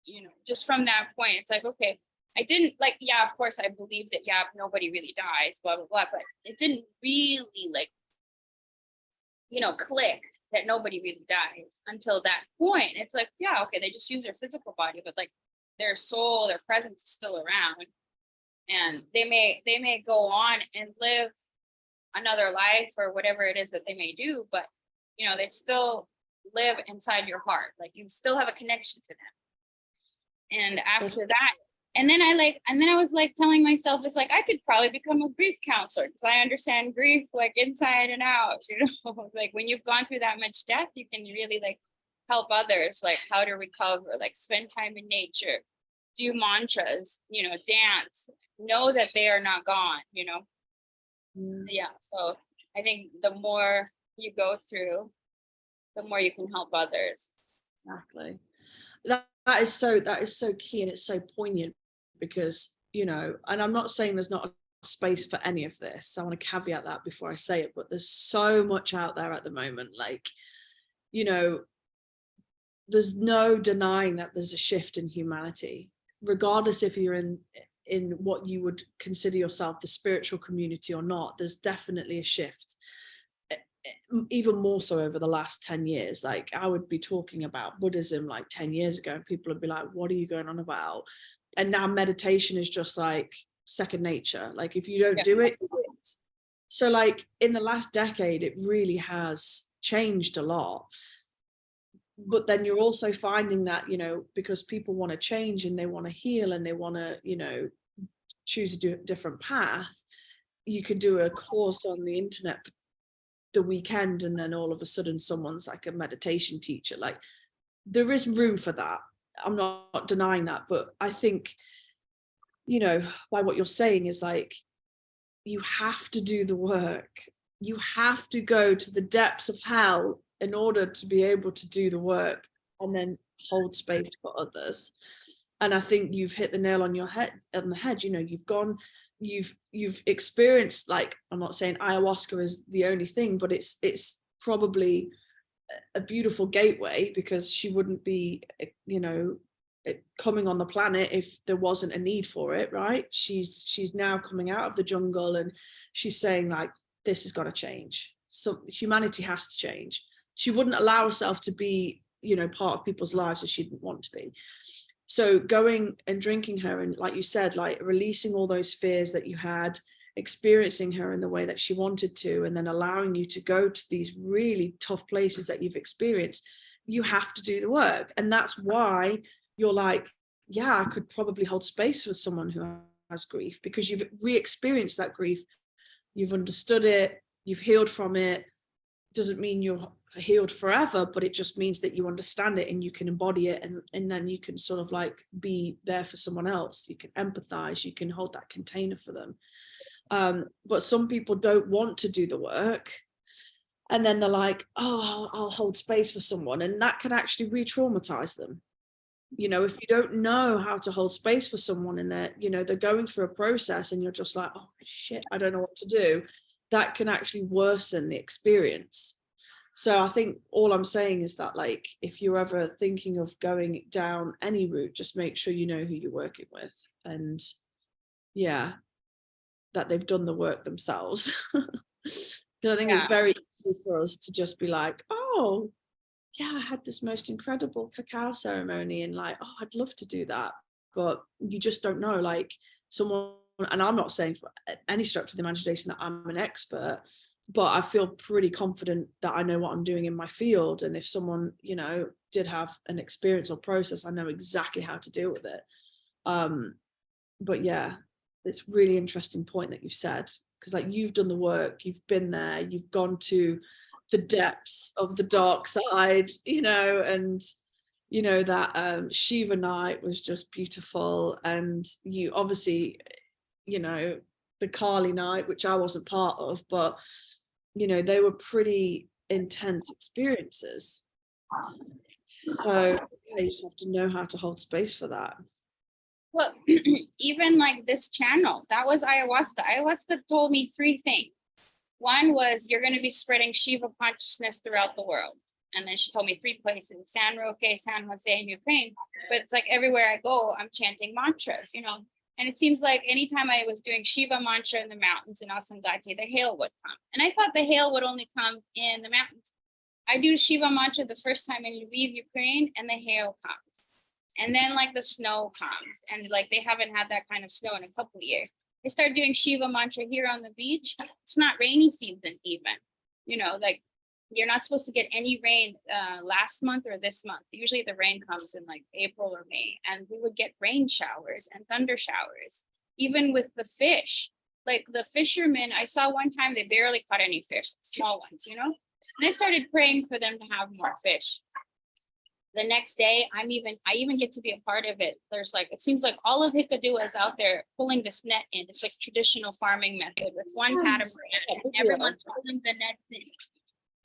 You know, just from that point, it's like, okay, I didn't like, yeah, of course I believed that, yeah, nobody really dies, blah, blah, blah. But it didn't really like, you know, click that nobody really dies until that point. It's like, yeah, okay, they just use their physical body, but like their soul, their presence is still around, and they may go on and live another life or whatever it is that they may do, but you know, they still live inside your heart. Like you still have a connection to them. And after that, and then I was like telling myself, it's like I could probably become a grief counselor, because I understand grief like inside and out, you know. Like when you've gone through that much death, you can really like help others, like how to recover, like spend time in nature, do mantras, you know, dance, know that they are not gone, you know. Yeah, so I think the more you go through, the more you can help others. Exactly. That is so key, and it's so poignant, because, you know, and I'm not saying there's not a space for any of this. I want to caveat that before I say it, but there's so much out there at the moment. Like, you know, there's no denying that there's a shift in humanity, regardless if you're in what you would consider yourself the spiritual community or not. There's definitely a shift, even more so over the last 10 years. Like, I would be talking about Buddhism like 10 years ago and people would be like, what are you going on about? And now meditation is just like second nature. Like, if you don't do it, do it. So like in the last decade, it really has changed a lot. But then you're also finding that, you know, because people want to change and they want to heal and they want to, you know, choose a different path, you could do a course on the internet the weekend and then all of a sudden someone's like a meditation teacher. Like, there is room for that. I'm not denying that, but I think, you know, by what you're saying is like, you have to do the work. You have to go to the depths of hell in order to be able to do the work and then hold space for others. And I think you've hit the nail on the head. You know, you've experienced, like, I'm not saying ayahuasca is the only thing, but it's probably a beautiful gateway, because she wouldn't be, you know, coming on the planet if there wasn't a need for it, right? She's now coming out of the jungle and she's saying like, this has got to change. So humanity has to change. She wouldn't allow herself to be, you know, part of people's lives that she didn't want to be. So going and drinking her, and like you said, like releasing all those fears that you had, experiencing her in the way that she wanted to, and then allowing you to go to these really tough places that you've experienced, you have to do the work. And that's why you're like, yeah, I could probably hold space for someone who has grief, because you've re-experienced that grief, you've understood it, you've healed from it. Doesn't mean you're healed forever, but it just means that you understand it and you can embody it, and then you can sort of like be there for someone else. You can empathize, you can hold that container for them. But some people don't want to do the work, and then they're like, oh, I'll hold space for someone, and that can actually re-traumatize them. You know, if you don't know how to hold space for someone and they're, you know, they're going through a process and you're just like, oh shit, I don't know what to do, that can actually worsen the experience. So I think all I'm saying is that, like, if you're ever thinking of going down any route, just make sure you know who you're working with, and yeah, that they've done the work themselves. Because I think it's very easy for us to just be like, oh yeah, I had this most incredible cacao ceremony and like, oh, I'd love to do that. But you just don't know, like someone, and I'm not saying for any stretch of the imagination that I'm an expert, but I feel pretty confident that I know what I'm doing in my field. And if someone, you know, did have an experience or process, I know exactly how to deal with it. But yeah, it's really interesting point that you've said, because like you've done the work, you've been there, you've gone to the depths of the dark side, you know, and you know that Shiva night was just beautiful. And you obviously, you know, the Kali night, which I wasn't part of, but you know, they were pretty intense experiences. So yeah, you just have to know how to hold space for that. Well, even like this channel, that was ayahuasca. Ayahuasca told me 3 things. One was, you're going to be spreading Shiva consciousness throughout the world. And then she told me 3 places, San Roque, San Jose, and Ukraine. But it's like everywhere I go, I'm chanting mantras, you know. And it seems like anytime I was doing Shiva mantra in the mountains in Asangati, the hail would come. And I thought the hail would only come in the mountains. I do Shiva mantra the first time in Lviv, Ukraine, and the hail comes. And then like the snow comes. And like they haven't had that kind of snow in a couple of years. I started doing Shiva mantra here on the beach. It's not rainy season even, you know, like you're not supposed to get any rain last month or this month. Usually the rain comes in like April or May, and we would get rain showers and thunder showers, even with the fish. Like the fishermen, I saw one time they barely caught any fish, small ones, you know, and I started praying for them to have more fish. The next day, I even get to be a part of it. There's like, it seems like all of Hikadu is out there pulling this net in. It's like traditional farming method with one catamaran, and everyone's pulling the nets in.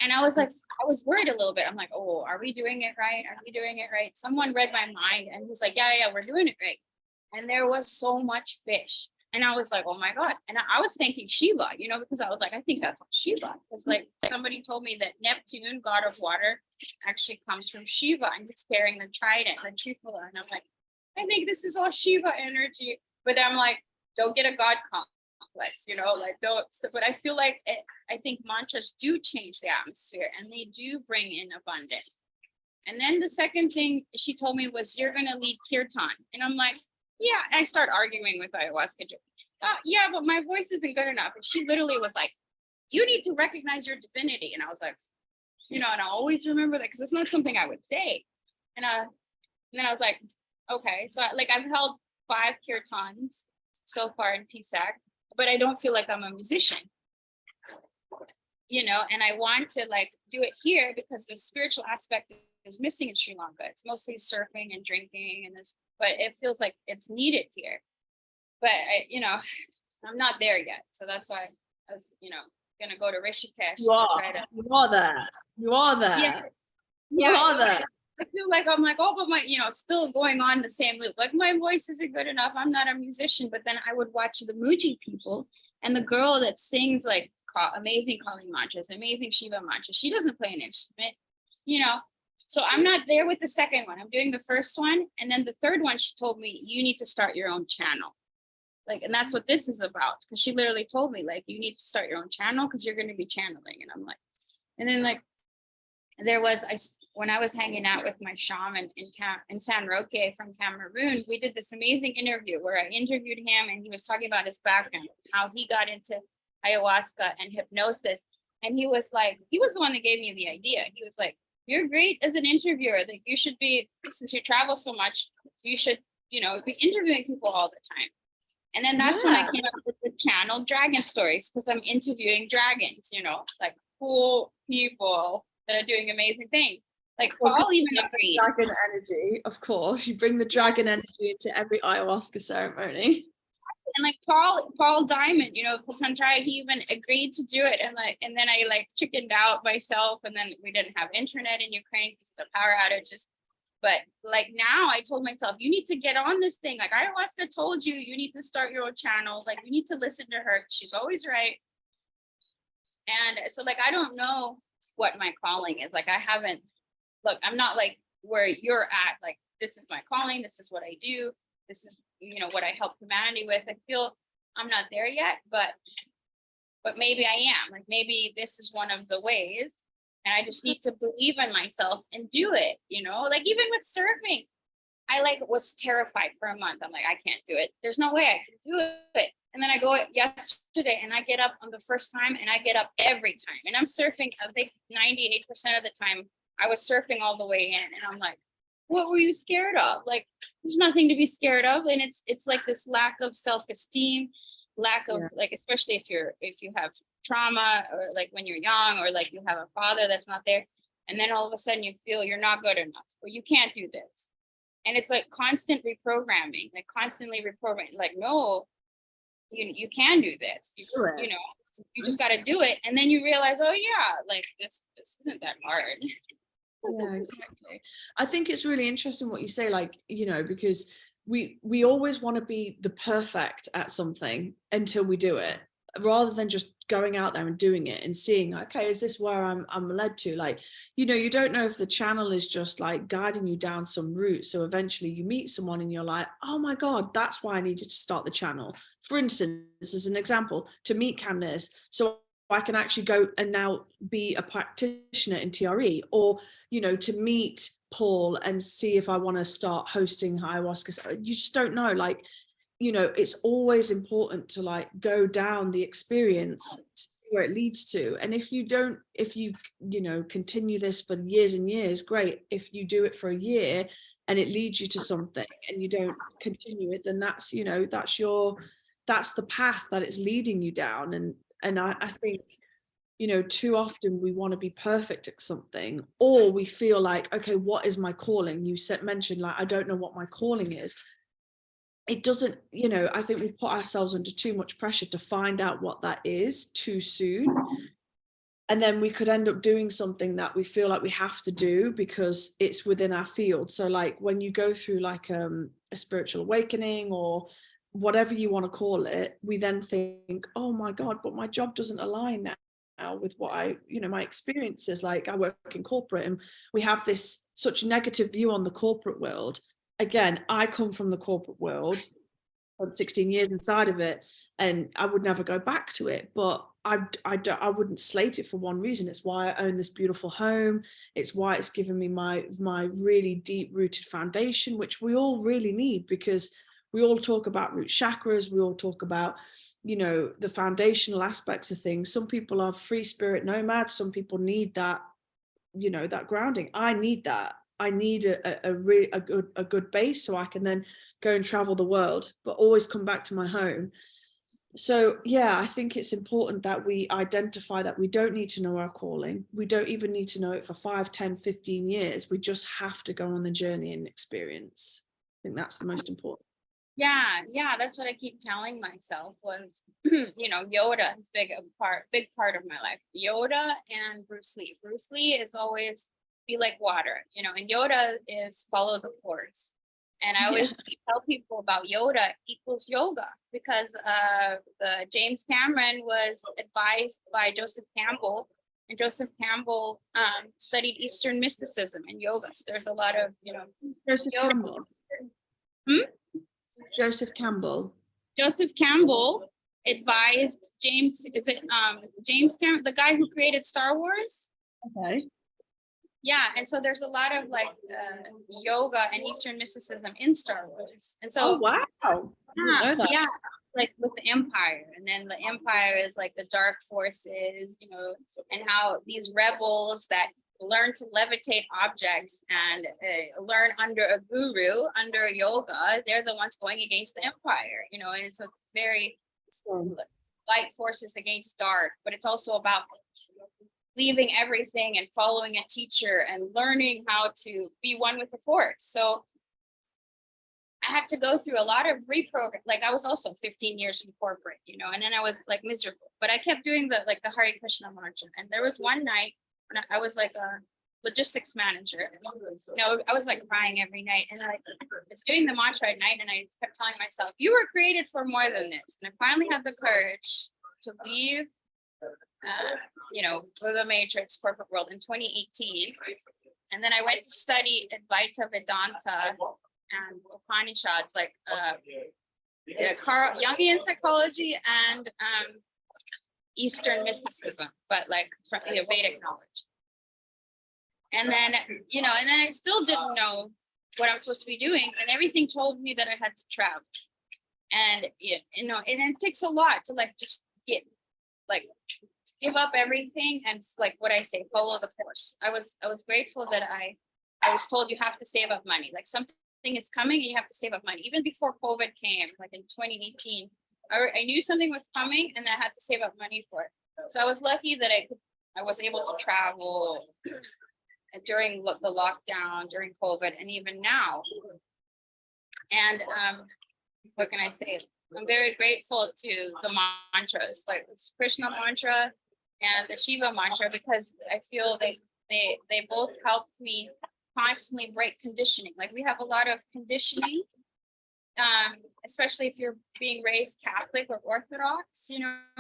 And I was like, I was worried a little bit. I'm like, oh, are we doing it right? Are we doing it right? Someone read my mind and was like, yeah, we're doing it right. And there was so much fish. And I was like, oh my God. And I was thinking Shiva, you know, because I was like, I think that's Shiva. It's like somebody told me that Neptune, god of water, actually comes from Shiva and it's carrying the trident, the trifle. And I'm like, I think this is all Shiva energy. But I'm like, don't get a God complex, you know, like don't. But I feel like I think mantras do change the atmosphere and they do bring in abundance. And then the second thing she told me was, you're going to lead kirtan. And I'm like, yeah, I start arguing with ayahuasca. Yeah, but my voice isn't good enough. And she literally was like, you need to recognize your divinity. And I was like, you know, and I always remember that because it's not something I would say. And then I was like, okay. So like I've held 5 kirtans so far in PSAC, but I don't feel like I'm a musician, you know, and I want to like do it here because the spiritual aspect is missing in Sri Lanka. It's mostly surfing and drinking and this, but it feels like it's needed here. But you know, I'm not there yet. So that's why I was, you know, gonna go to Rishikesh. You are there. You are there. Yeah. You are there. I feel like I'm like, oh, but my, you know, still going on the same loop. Like my voice isn't good enough. I'm not a musician. But then I would watch the Muji people and the girl that sings like amazing Kali mantras, amazing Shiva mantras. She doesn't play an instrument, you know. So I'm not there with the second one. I'm doing the first one. And then the third one, she told me, you need to start your own channel. Like, and that's what this is about. Because she literally told me, like, you need to start your own channel because you're going to be channeling. And I'm like, and then like, there was, when I was hanging out with my shaman in San Roque from Cameroon, we did this amazing interview where I interviewed him and he was talking about his background, how he got into ayahuasca and hypnosis. And he was like, he was the one that gave me the idea. He was like, you're great as an interviewer. Like you should be, since you travel so much, you should, you know, be interviewing people all the time. And then that's when I came up with the channel Dragon Stories, because I'm interviewing dragons, you know, like cool people that are doing amazing things. Like Paul even agreed. Dragon energy, of course. You bring the dragon energy into every ayahuasca ceremony. And like Paul Diamond, you know, Patanjaya, he even agreed to do it. And like, and then I like chickened out myself. And then we didn't have internet in Ukraine because of the power outages. But like now I told myself, you need to get on this thing. Like ayahuasca told you, you need to start your own channels. Like you need to listen to her. She's always right. And so like, I don't know what my calling is. Like I haven't, look, I'm not like where you're at. Like, this is my calling. This is what I do. This is, you know, what I help humanity with. I feel I'm not there yet, but maybe I am. Like maybe this is one of the ways. And I just need to believe in myself and do it, you know, like even with surfing, I like was terrified for a month. I'm like, I can't do it. There's no way I can do it. And then I go yesterday and I get up on the first time and I get up every time. And I'm surfing, I think 98% of the time I was surfing all the way in. And I'm like, what were you scared of? Like, there's nothing to be scared of. And it's like this lack of self-esteem, lack of like, especially if you have trauma or like when you're young or like you have a father that's not there. And then all of a sudden you feel you're not good enough or you can't do this. And it's like constant reprogramming, like constantly reprogramming, like, no, you can do this. You know, you just got to do it. And then you realize, oh yeah, like this isn't that hard. Yeah, exactly. I think it's really interesting what you say, like, you know, because we always want to be the perfect at something until we do it, rather than just going out there and doing it and seeing, okay, is this where I'm led to? Like, you know, you don't know if the channel is just like guiding you down some route. So eventually you meet someone and you're like, oh my God, that's why I needed to start the channel. For instance, as an example, to meet Candice, so I can actually go and now be a practitioner in TRE, or, you know, to meet Paul and see if I want to start hosting ayahuasca. You just don't know, like, you know, it's always important to like go down the experience to see where it leads to. And if you you know, continue this for years and years, great. If you do it for a year and it leads you to something and you don't continue it, then that's, you know, that's the path that it's leading you down. And I think, you know, too often we want to be perfect at something, or we feel like, okay, what is my calling? You mentioned like, I don't know what my calling is. It doesn't, you know, I think we put ourselves under too much pressure to find out what that is too soon. And then we could end up doing something that we feel like we have to do because it's within our field. So like when you go through like a spiritual awakening or whatever you want to call it, we then think, oh my God, but my job doesn't align now with what I, my experiences. Like, I work in corporate, and we have this such negative view on the corporate world. Again, I come from the corporate world, 16 years inside of it, and I would never go back to it, but I wouldn't slate it for one reason. It's why I own this beautiful home. It's why it's given me my really deep rooted foundation, which we all really need, because we all talk about root chakras, we all talk about, the foundational aspects of things. Some people are free spirit nomads, some people need that, that grounding. I need that. I need a good base, so I can then go and travel the world, but always come back to my home. So yeah, I think it's important that we identify that we don't need to know our calling. We don't even need to know it for 5, 10, 15 years. We just have to go on the journey and experience. I think that's the most important. Yeah, that's what I keep telling myself was, Yoda is big part of my life. Yoda and Bruce Lee. Bruce Lee is always be like water, and Yoda is follow the course. And I always tell people about Yoda equals yoga, because the James Cameron was advised by Joseph Campbell, and Joseph Campbell studied Eastern mysticism and yoga. So there's a lot of, Joseph yoga. Campbell. Joseph Campbell. Joseph Campbell advised James, is it James Cameron, the guy who created Star Wars? Okay. Yeah, and so there's a lot of like yoga and Eastern mysticism in Star Wars. And so wow. Yeah, like with the Empire, and then the Empire is like the dark forces, and how these rebels that learn to levitate objects and learn under a guru, under yoga, they're the ones going against the Empire, and it's a very light forces against dark, but it's also about leaving everything and following a teacher and learning how to be one with the force. So I had to go through a lot of reprogram. Like, I was also 15 years in corporate, and then I was like miserable, but I kept doing the Hare Krishna mantra. And there was one night when I was like a logistics manager, I was like crying every night, and I was doing the mantra at night, and I kept telling myself, you were created for more than this. And I finally had the courage to leave for the matrix corporate world in 2018. And then I went to study Advaita Vedanta and Upanishads, like Jungian psychology and Eastern mysticism, but like from Vedic knowledge. And then, and then I still didn't know what I'm supposed to be doing. And everything told me that I had to travel. And, and it takes a lot to just give up everything and what I say, follow the course. I was grateful that I was told you have to save up money. Like, something is coming and you have to save up money. Even before COVID came, like in 2018, I knew something was coming and I had to save up money for it. So I was lucky that I was able to travel during the lockdown, during COVID, and even now. And what can I say? I'm very grateful to the mantras, like this Krishna mantra and the Shiva mantra, because I feel they both help me constantly break conditioning. Like, we have a lot of conditioning, especially if you're being raised Catholic or Orthodox,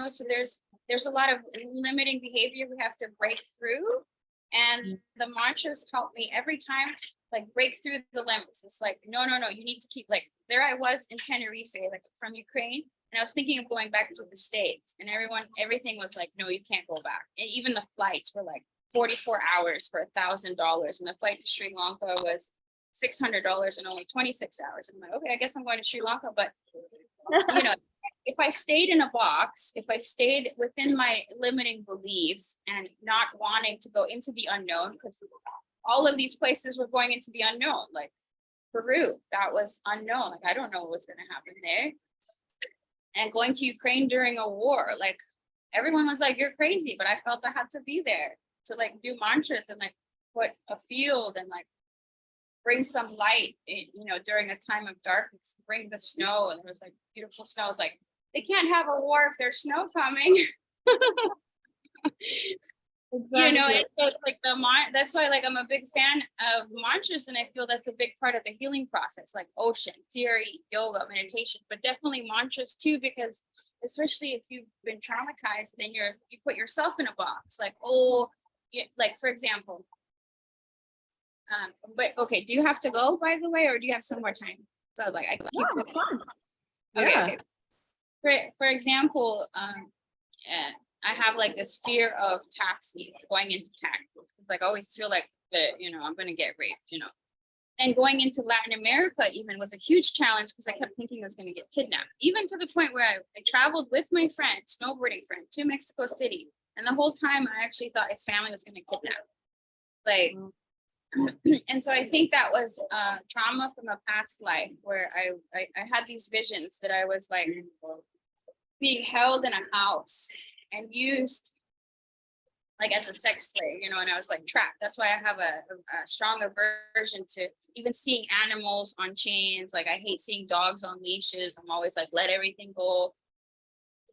so there's a lot of limiting behavior we have to break through. And the mantras help me every time, break through the limits. It's like, no, you need to keep, there I was in Tenerife, from Ukraine, and I was thinking of going back to the States, and everything was like, no, you can't go back. And even the flights were 44 hours for $1,000, and the flight to Sri Lanka was $600 in only 26 hours. And I'm like, okay, I guess I'm going to Sri Lanka. But if I stayed in a box, if I stayed within my limiting beliefs and not wanting to go into the unknown, because all of these places were going into the unknown, like Peru, that was unknown. I don't know what was going to happen there. And going to Ukraine during a war, everyone was like, you're crazy, but I felt I had to be there to do mantras and put a field and bring some light, during a time of darkness, bring the snow. And there was beautiful snow. I was like, they can't have a war if there's snow coming. You know, Exactly. and so it's like that's why like I'm a big fan of mantras, and I feel that's a big part of the healing process, like ocean, TRE, yoga, meditation, but definitely mantras too, because especially if you've been traumatized, then you put yourself in a box, like, oh, like for example, but okay, do you have to go, by the way, or do you have some more time? So like I can Yeah, keep that's this. fine. Okay, Yeah. okay. For example, I have like this fear of taxis, going into taxis, because like I always feel like that, I'm gonna get raped, And going into Latin America even was a huge challenge, because I kept thinking I was gonna get kidnapped, even to the point where I traveled with my friend, snowboarding friend, to Mexico City. And the whole time I actually thought his family was gonna kidnap. Like, and so I think that was trauma from a past life, where I had these visions that I was like being held in a house and used like as a sex slave, and I was like trapped. That's why I have a strong aversion to even seeing animals on chains. Like I hate seeing dogs on leashes. I'm always like, let everything go.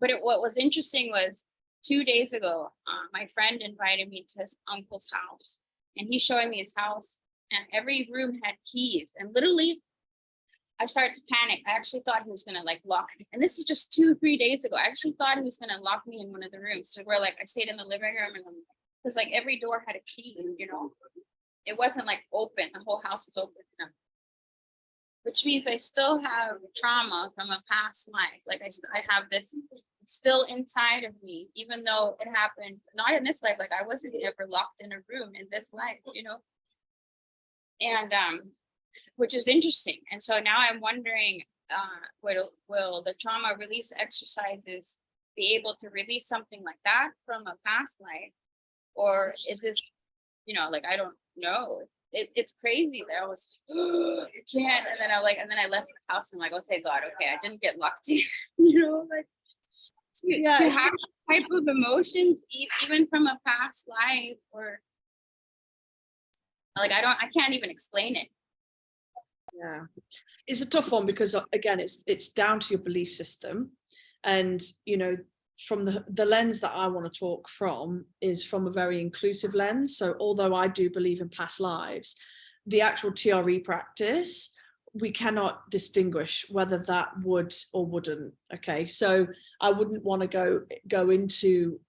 But what was interesting was 2 days ago, my friend invited me to his uncle's house, and he's showing me his house, and every room had keys. And literally, I started to panic. I actually thought he was gonna like lock me. And this is just 2-3 days ago. I actually thought he was gonna lock me in one of the rooms. So where like I stayed in the living room, and because like every door had a key, it wasn't like open. The whole house was open, which means I still have trauma from a past life. Like I have this still inside of me, even though it happened not in this life. Like I wasn't ever locked in a room in this life, And which is interesting. And so now I'm wondering, will the trauma release exercises be able to release something like that from a past life? Or is this, like, I don't know. It's crazy that I was, I can't. And then I left the house, and I'm like, oh, thank God. Okay, I didn't get locked in, like Yeah, to it's have type of emotions, even from a past life, or like, I can't even explain it. yeah, it's a tough one, because again, it's down to your belief system. And from the lens that I want to talk from is from a very inclusive lens. So although I do believe in past lives, the actual TRE practice, we cannot distinguish whether that would or wouldn't. Okay, so I wouldn't want to go into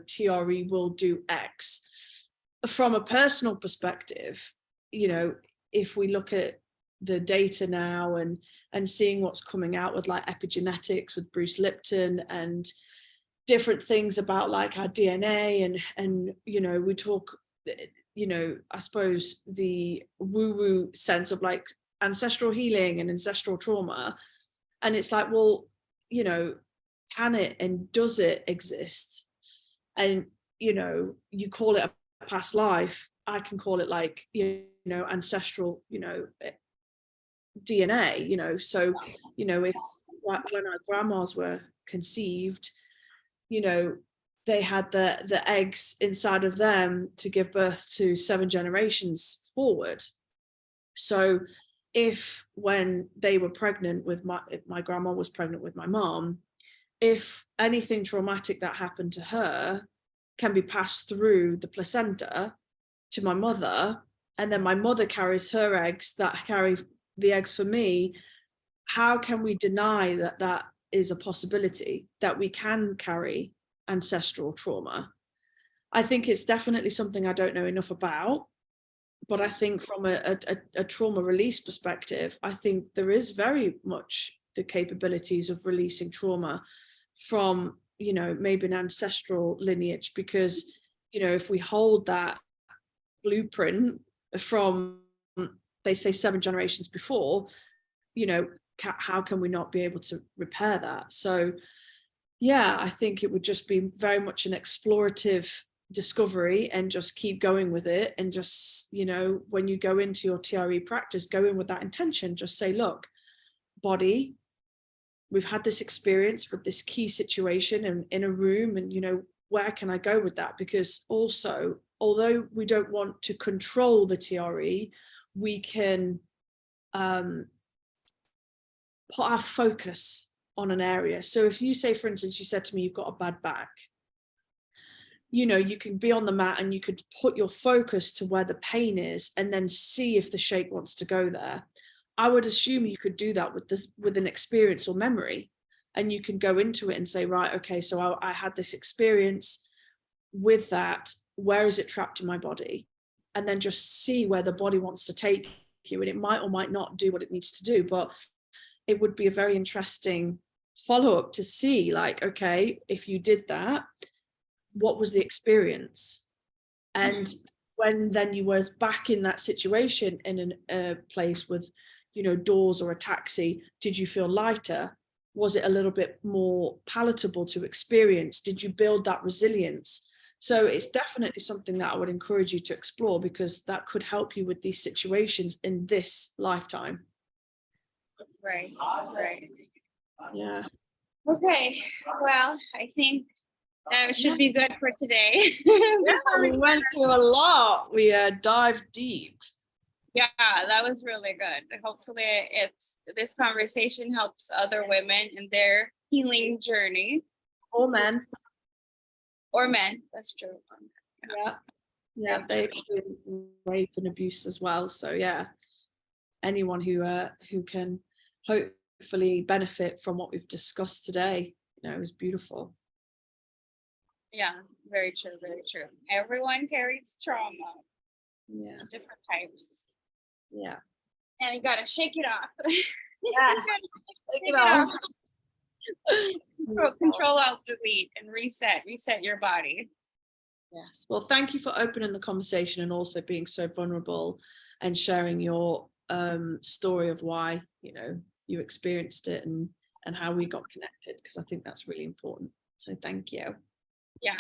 TRE will do X. From a personal perspective, if we look at the data now and seeing what's coming out with like epigenetics with Bruce Lipton and different things about like our DNA and we talk, I suppose the woo-woo sense of like ancestral healing and ancestral trauma. And it's like, well, can it and does it exist? And you call it a past life, I can call it like ancestral DNA, so if when our grandmas were conceived, they had the eggs inside of them to give birth to 7 generations forward. So if when they were pregnant with my grandma was pregnant with my mom, if anything traumatic that happened to her can be passed through the placenta to my mother, and then my mother carries her eggs that carry the eggs for me, how can we deny that is a possibility, that we can carry ancestral trauma? I think it's definitely something I don't know enough about, but I think from a trauma release perspective, I think there is very much the capabilities of releasing trauma from maybe an ancestral lineage, because if we hold that blueprint from, they say 7 generations before, how can we not be able to repair that? So yeah, I think it would just be very much an explorative discovery, and just keep going with it. And just when you go into your TRE practice, go in with that intention. Just say, look, body, we've had this experience with this key situation and in a room, and where can I go with that? Because also, although we don't want to control the TRE, we can put our focus on an area. So if you say, for instance, you said to me, you've got a bad back, you know, you can be on the mat and you could put your focus to where the pain is and then see if the shake wants to go there. I would assume you could do that with an experience or memory, and you can go into it and say, right, okay, so I had this experience with that. Where is it trapped in my body? And then just see where the body wants to take you. And it might or might not do what it needs to do, but it would be a very interesting follow-up to see, like, okay, if you did that, what was the experience? And when then you were back in that situation in a place with, you know, doors or a taxi, did you feel lighter? Was it a little bit more palatable to experience? Did you build that resilience? So it's definitely something that I would encourage you to explore, because that could help you with these situations in this lifetime. Right. Yeah. Okay. Well, I think that should be good for today. Yeah, we went through a lot. We dived deep. Yeah, that was really good. Hopefully this conversation helps other women in their healing journey. Or men. Or men, that's true. Yeah, they experience rape and abuse as well. So yeah, anyone who can hopefully benefit from what we've discussed today, you know, is beautiful. Yeah, very true, very true. Everyone carries trauma. Yeah. Just different types. Yeah. And you gotta shake it off. Yes. Shake it off. Control out, delete, and reset your body. Yes. Well, thank you for opening the conversation and also being so vulnerable and sharing your story of why, you know, you experienced it and how we got connected, because I think that's really important. So thank you. Yeah,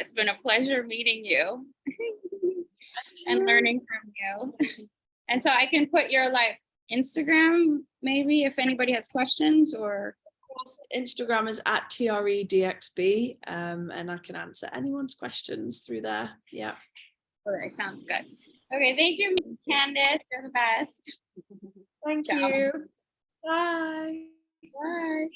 it's been a pleasure meeting you and learning from you. And so I can put your like Instagram, maybe, if anybody has questions, or Instagram is at TREDXB, and I can answer anyone's questions through there. Yeah. Okay, sounds good. Okay, thank you, Candice. You're the best. Thank Ciao. you. Bye. Bye.